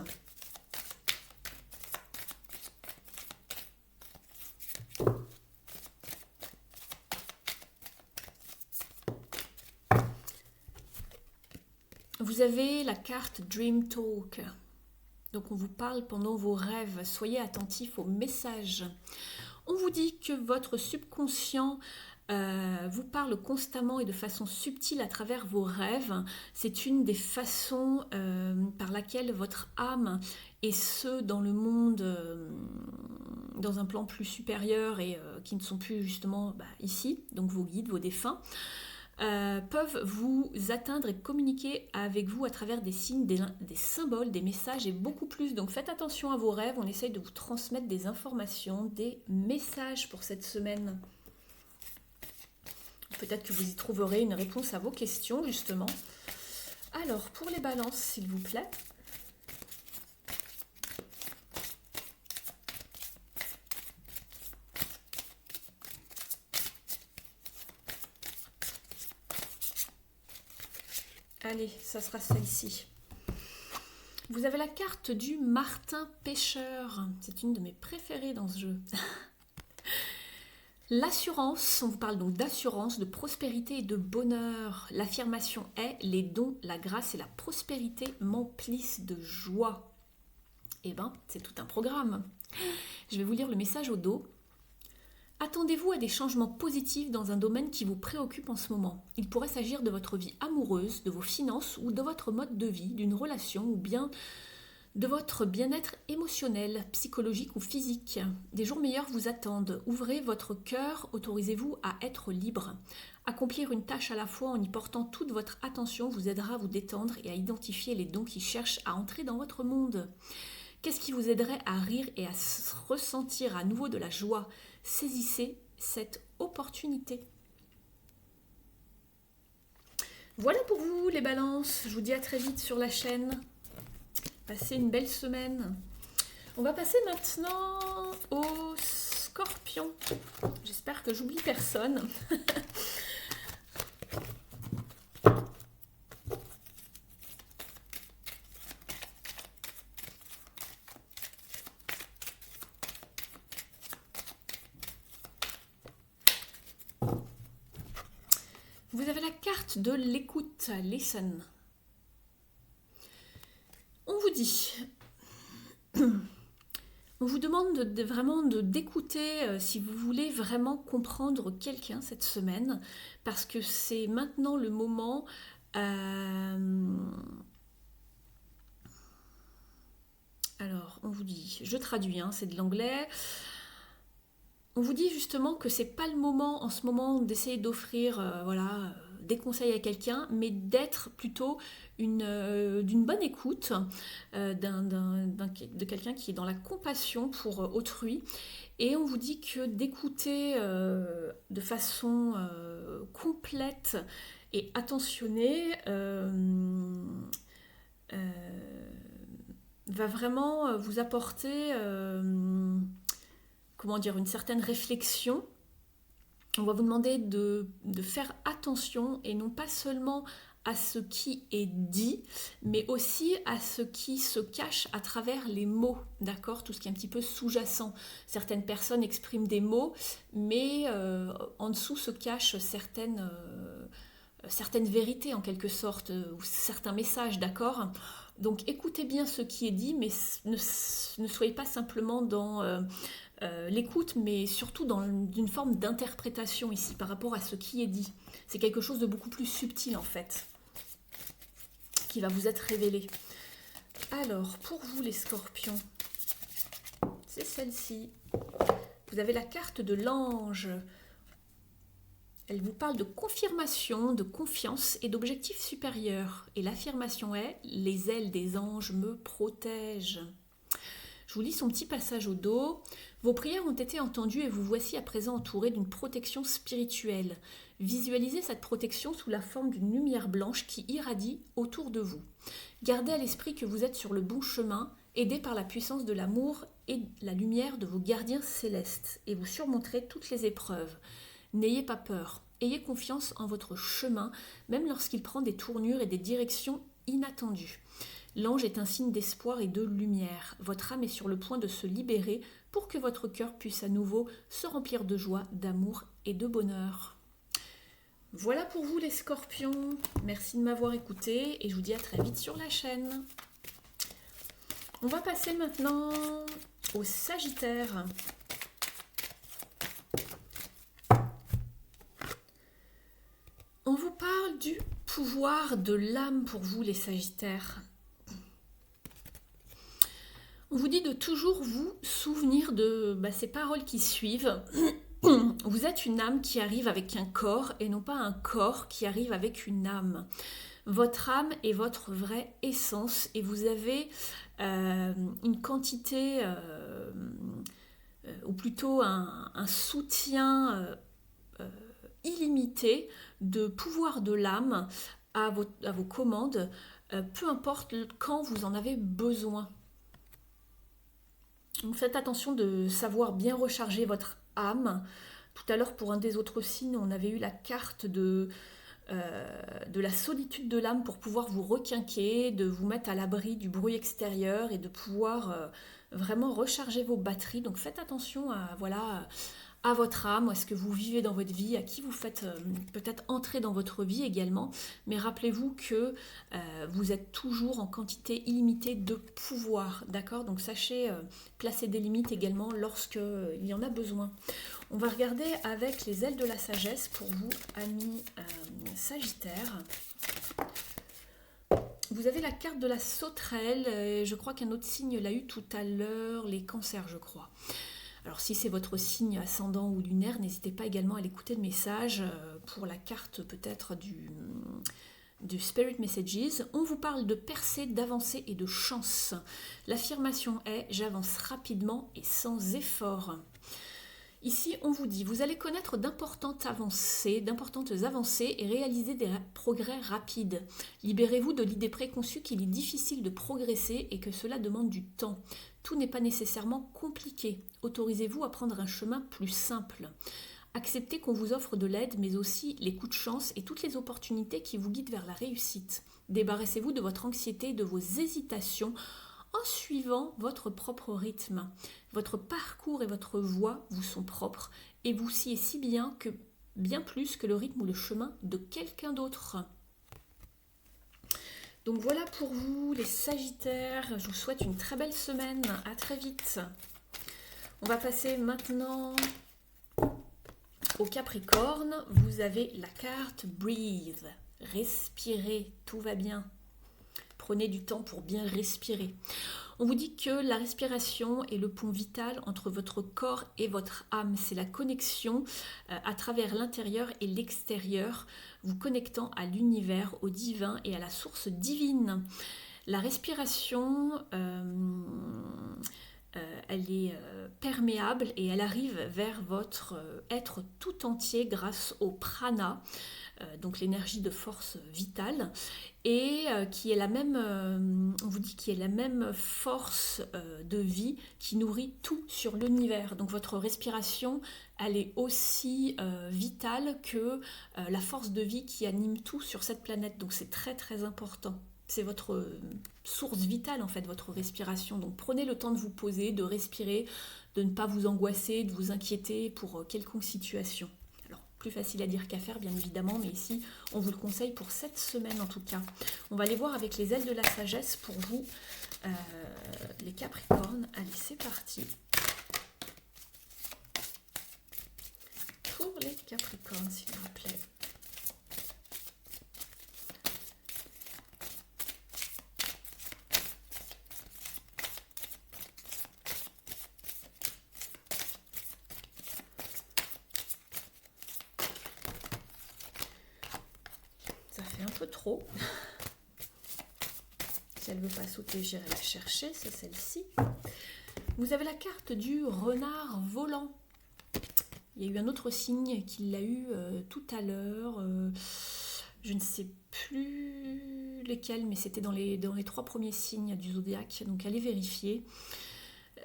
Vous avez la carte Dream Talk. Donc on vous parle pendant vos rêves. Soyez attentifs aux messages. On vous dit que votre subconscient vous parle constamment et de façon subtile à travers vos rêves. C'est une des façons par laquelle votre âme et ceux dans le monde, dans un plan plus supérieur et qui ne sont plus justement ici, donc vos guides, vos défunts, peuvent vous atteindre et communiquer avec vous à travers des signes, des symboles, des messages et beaucoup plus. Donc faites attention à vos rêves, on essaye de vous transmettre des informations, des messages pour cette semaine. Peut-être que vous y trouverez une réponse à vos questions justement. Alors pour les balances s'il vous plaît. Allez, ça sera celle-ci. Vous avez la carte du Martin Pêcheur. C'est une de mes préférées dans ce jeu. L'assurance, on vous parle donc d'assurance, de prospérité et de bonheur. L'affirmation est « Les dons, la grâce et la prospérité m'emplissent de joie ». Eh bien, c'est tout un programme. Je vais vous lire le message au dos. Attendez-vous à des changements positifs dans un domaine qui vous préoccupe en ce moment. Il pourrait s'agir de votre vie amoureuse, de vos finances ou de votre mode de vie, d'une relation ou bien de votre bien-être émotionnel, psychologique ou physique. Des jours meilleurs vous attendent. Ouvrez votre cœur, autorisez-vous à être libre. Accomplir une tâche à la fois en y portant toute votre attention vous aidera à vous détendre et à identifier les dons qui cherchent à entrer dans votre monde. Qu'est-ce qui vous aiderait à rire et à ressentir à nouveau de la joie ? Saisissez cette opportunité. Voilà pour vous les balances. Je vous dis à très vite sur la chaîne. Passez une belle semaine. On va passer maintenant aux scorpions. J'espère que j'oublie personne. Vous avez la carte de l'écoute, listen. On vous dit, on vous demande vraiment d'écouter si vous voulez vraiment comprendre quelqu'un cette semaine, parce que c'est maintenant le moment. Alors, on vous dit, je traduis, c'est de l'anglais. On vous dit justement que c'est pas le moment en ce moment d'essayer d'offrir des conseils à quelqu'un, mais d'être plutôt d'une bonne écoute de quelqu'un qui est dans la compassion pour autrui. Et on vous dit que d'écouter de façon complète et attentionnée va vraiment vous apporter une certaine réflexion. On va vous demander de faire attention et non pas seulement à ce qui est dit, mais aussi à ce qui se cache à travers les mots, d'accord ? Tout ce qui est un petit peu sous-jacent. Certaines personnes expriment des mots, mais en dessous se cachent certaines vérités en quelque sorte, ou certains messages, d'accord ? Donc écoutez bien ce qui est dit, mais ne soyez pas simplement dans l'écoute, mais surtout dans une forme d'interprétation ici par rapport à ce qui est dit. C'est quelque chose de beaucoup plus subtil en fait, qui va vous être révélé. Alors, pour vous les scorpions, c'est celle-ci. Vous avez la carte de l'ange. Elle vous parle de confirmation, de confiance et d'objectifs supérieurs. Et l'affirmation est « Les ailes des anges me protègent ». Je vous lis son petit passage au dos. Vos prières ont été entendues et vous voici à présent entouré d'une protection spirituelle. Visualisez cette protection sous la forme d'une lumière blanche qui irradie autour de vous. Gardez à l'esprit que vous êtes sur le bon chemin, aidé par la puissance de l'amour et la lumière de vos gardiens célestes, et vous surmonterez toutes les épreuves. N'ayez pas peur, ayez confiance en votre chemin, même lorsqu'il prend des tournures et des directions inattendues. L'ange est un signe d'espoir et de lumière. Votre âme est sur le point de se libérer pour que votre cœur puisse à nouveau se remplir de joie, d'amour et de bonheur. Voilà pour vous les scorpions. Merci de m'avoir écouté et je vous dis à très vite sur la chaîne. On va passer maintenant au Sagittaire. On vous parle du pouvoir de l'âme pour vous les Sagittaires. On vous dit de toujours vous souvenir de ces paroles qui suivent. Vous êtes une âme qui arrive avec un corps et non pas un corps qui arrive avec une âme. Votre âme est votre vraie essence et vous avez une quantité, ou plutôt un soutien illimité de pouvoir de l'âme à vos commandes, peu importe quand vous en avez besoin. Donc faites attention de savoir bien recharger votre âme. Tout à l'heure, pour un des autres signes, on avait eu la carte de la solitude de l'âme pour pouvoir vous requinquer, de vous mettre à l'abri du bruit extérieur et de pouvoir vraiment recharger vos batteries. Donc faites attention à votre âme, à ce que vous vivez dans votre vie, à qui vous faites peut-être entrer dans votre vie également. Mais rappelez-vous que vous êtes toujours en quantité illimitée de pouvoir, d'accord? Donc sachez placer des limites également lorsqu'il y en a besoin. On va regarder avec les ailes de la sagesse pour vous, amis Sagittaires. Vous avez la carte de la sauterelle, je crois qu'un autre signe l'a eu tout à l'heure, les cancers je crois. Alors si c'est votre signe ascendant ou lunaire, n'hésitez pas également à l'écouter le message pour la carte peut-être du Spirit Messages. On vous parle de percée, d'avancée et de chance. L'affirmation est « j'avance rapidement et sans effort ». Ici, on vous dit, vous allez connaître d'importantes avancées et réaliser des progrès rapides. Libérez-vous de l'idée préconçue qu'il est difficile de progresser et que cela demande du temps. Tout n'est pas nécessairement compliqué. Autorisez-vous à prendre un chemin plus simple. Acceptez qu'on vous offre de l'aide, mais aussi les coups de chance et toutes les opportunités qui vous guident vers la réussite. Débarrassez-vous de votre anxiété et de vos hésitations en suivant votre propre rythme. Votre parcours et votre voie vous sont propres et vous sciez si bien que bien plus que le rythme ou le chemin de quelqu'un d'autre. Donc voilà pour vous les Sagittaires, je vous souhaite une très belle semaine, à très vite. On va passer maintenant au Capricorne. Vous avez la carte Breathe, respirez, tout va bien. Prenez du temps pour bien respirer. On vous dit que la respiration est le pont vital entre votre corps et votre âme. C'est la connexion à travers l'intérieur et l'extérieur, vous connectant à l'univers, au divin et à la source divine. La respiration, elle est perméable et elle arrive vers votre être tout entier grâce au prana, donc l'énergie de force vitale, et qui est la même, on vous dit, qui est la même force de vie qui nourrit tout sur l'univers. Donc votre respiration, elle est aussi vitale que la force de vie qui anime tout sur cette planète. Donc c'est très très important. C'est votre source vitale en fait, votre respiration. Donc prenez le temps de vous poser, de respirer, de ne pas vous angoisser, de vous inquiéter pour quelconque situation. Plus facile à dire qu'à faire bien évidemment, mais ici on vous le conseille pour cette semaine en tout cas. On va aller voir avec les ailes de la sagesse pour vous les Capricornes. Allez, c'est parti pour les Capricornes s'il vous plaît. Trop. Si elle ne veut pas sauter, j'irai la chercher, c'est celle-ci. Vous avez la carte du renard volant. Il y a eu un autre signe qui l'a eu tout à l'heure. Je ne sais plus lesquels, mais c'était dans les 3 premiers signes du zodiaque. Donc allez vérifier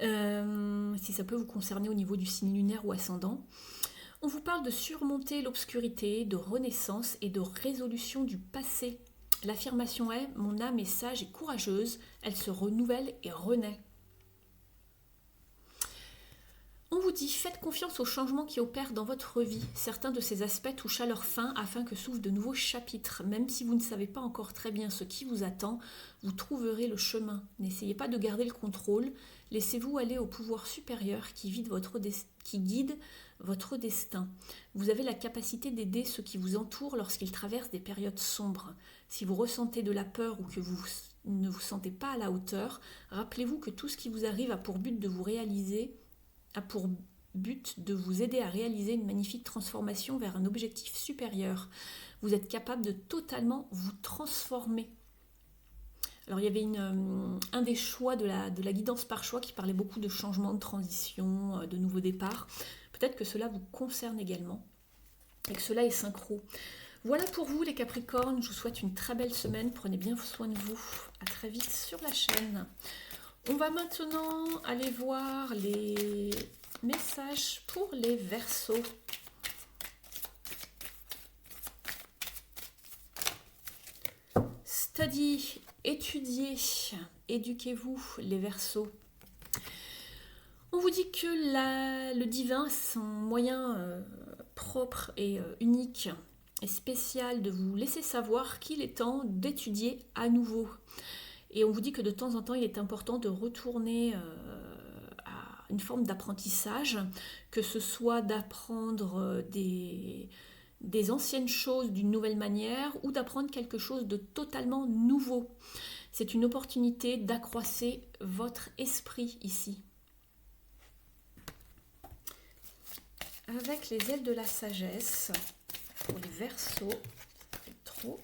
si ça peut vous concerner au niveau du signe lunaire ou ascendant. On vous parle de surmonter l'obscurité, de renaissance et de résolution du passé. L'affirmation est « Mon âme est sage et courageuse, elle se renouvelle et renaît ». On vous vous dit, faites confiance aux changements qui opèrent dans votre vie. Certains de ces aspects touchent à leur fin afin que s'ouvrent de nouveaux chapitres. Même si vous ne savez pas encore très bien ce qui vous attend, vous trouverez le chemin. N'essayez pas de garder le contrôle. Laissez-vous aller au pouvoir supérieur qui guide votre destin. Vous avez la capacité d'aider ceux qui vous entourent lorsqu'ils traversent des périodes sombres. Si vous ressentez de la peur ou que vous ne vous sentez pas à la hauteur, rappelez-vous que tout ce qui vous arrive a pour but de vous aider à réaliser une magnifique transformation vers un objectif supérieur. Vous êtes capable de totalement vous transformer. Alors il y avait un des choix de la guidance par choix qui parlait beaucoup de changement, de transition, de nouveaux départs. Peut-être que cela vous concerne également et que cela est synchro. Voilà pour vous les Capricornes, je vous souhaite une très belle semaine, prenez bien soin de vous. À très vite sur la chaîne. On va maintenant aller voir les messages pour les Verseaux. Study, étudiez, éduquez-vous les Verseaux. On vous dit que le divin, son moyen propre et unique et spécial de vous laisser savoir qu'il est temps d'étudier à nouveau. Et on vous dit que de temps en temps, il est important de retourner à une forme d'apprentissage, que ce soit d'apprendre des anciennes choses d'une nouvelle manière ou d'apprendre quelque chose de totalement nouveau. C'est une opportunité d'accroisser votre esprit ici. Avec les ailes de la sagesse, pour les Verseaux, trop.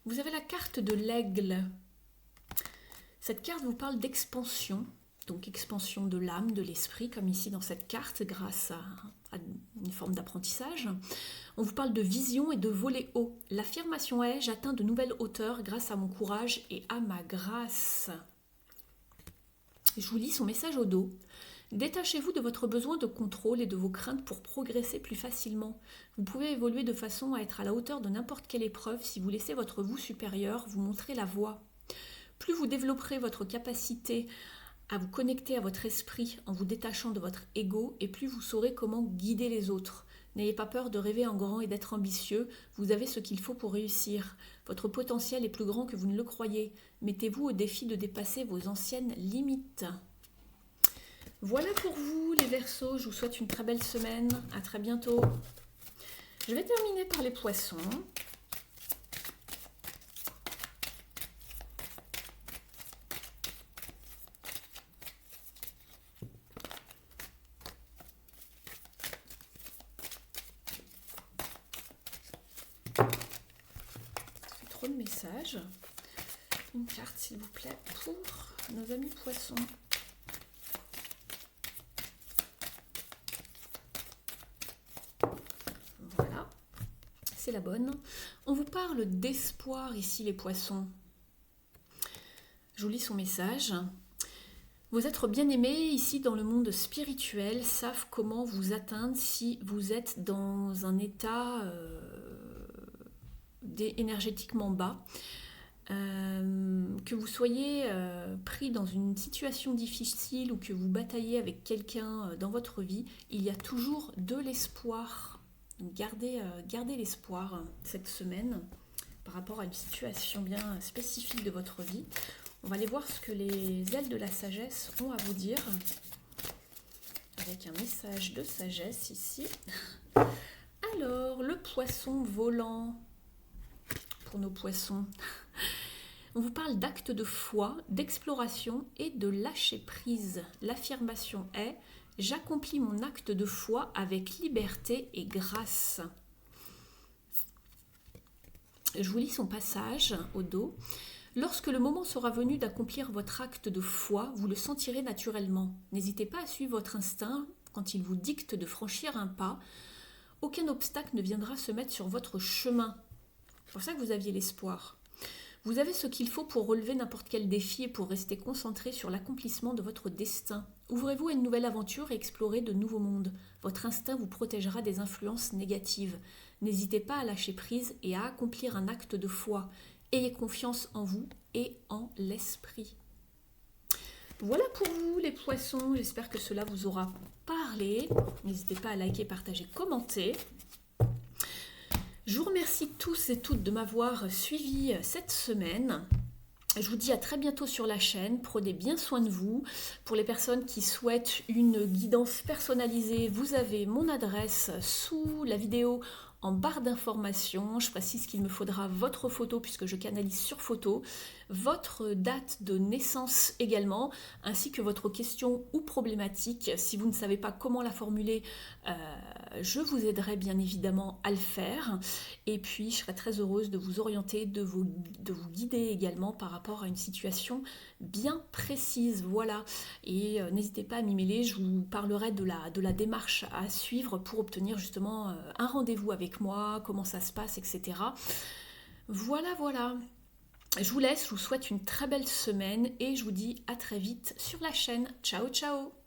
Vous avez la carte de l'aigle. Cette carte vous parle d'expansion, donc expansion de l'âme, de l'esprit, comme ici dans cette carte, grâce à une forme d'apprentissage. On vous parle de vision et de voler haut. L'affirmation est « J'atteins de nouvelles hauteurs grâce à mon courage et à ma grâce ». Je vous lis son message au dos. Détachez-vous de votre besoin de contrôle et de vos craintes pour progresser plus facilement. Vous pouvez évoluer de façon à être à la hauteur de n'importe quelle épreuve si vous laissez votre vous supérieur vous montrer la voie. Plus vous développerez votre capacité à vous connecter à votre esprit en vous détachant de votre ego, et plus vous saurez comment guider les autres. N'ayez pas peur de rêver en grand et d'être ambitieux, vous avez ce qu'il faut pour réussir. Votre potentiel est plus grand que vous ne le croyez. Mettez-vous au défi de dépasser vos anciennes limites. Voilà pour vous les Verseaux, je vous souhaite une très belle semaine, à très bientôt. Je vais terminer par les Poissons. Trop de messages. Une carte s'il vous plaît pour nos amis Poissons. Voilà, c'est la bonne. On vous parle d'espoir ici les Poissons. Je vous lis son message. Vos êtres bien-aimés ici dans le monde spirituel savent comment vous atteindre si vous êtes dans un état énergétiquement bas. Que vous soyez pris dans une situation difficile ou que vous bataillez avec quelqu'un dans votre vie, il y a toujours de l'espoir. Gardez l'espoir cette semaine par rapport à une situation bien spécifique de votre vie. On va aller voir ce que les ailes de la sagesse ont à vous dire avec un message de sagesse ici. Alors, le poisson volant pour nos poissons. On vous parle d'actes de foi, d'exploration et de lâcher prise. L'affirmation est « J'accomplis mon acte de foi avec liberté et grâce ». Je vous lis son passage au dos. Lorsque le moment sera venu d'accomplir votre acte de foi, vous le sentirez naturellement. N'hésitez pas à suivre votre instinct quand il vous dicte de franchir un pas. Aucun obstacle ne viendra se mettre sur votre chemin. C'est pour ça que vous aviez l'espoir. Vous avez ce qu'il faut pour relever n'importe quel défi et pour rester concentré sur l'accomplissement de votre destin. Ouvrez-vous à une nouvelle aventure et explorez de nouveaux mondes. Votre instinct vous protégera des influences négatives. N'hésitez pas à lâcher prise et à accomplir un acte de foi. Ayez confiance en vous et en l'esprit. Voilà pour vous les poissons, j'espère que cela vous aura parlé. N'hésitez pas à liker, partager, commenter. Je vous remercie tous et toutes de m'avoir suivi cette semaine. Je vous dis à très bientôt sur la chaîne, prenez bien soin de vous. Pour les personnes qui souhaitent une guidance personnalisée, vous avez mon adresse sous la vidéo en barre d'informations. Je précise qu'il me faudra votre photo puisque je canalise sur photo, votre date de naissance également, ainsi que votre question ou problématique. Si vous ne savez pas comment la formuler, je vous aiderai bien évidemment à le faire. Et puis, je serai très heureuse de vous orienter, de vous guider également par rapport à une situation bien précise. Voilà. Et n'hésitez pas à m'y mêler, je vous parlerai de la démarche à suivre pour obtenir justement un rendez-vous avec moi, comment ça se passe, etc. Voilà, voilà. Je vous laisse, je vous souhaite une très belle semaine et je vous dis à très vite sur la chaîne. Ciao, ciao!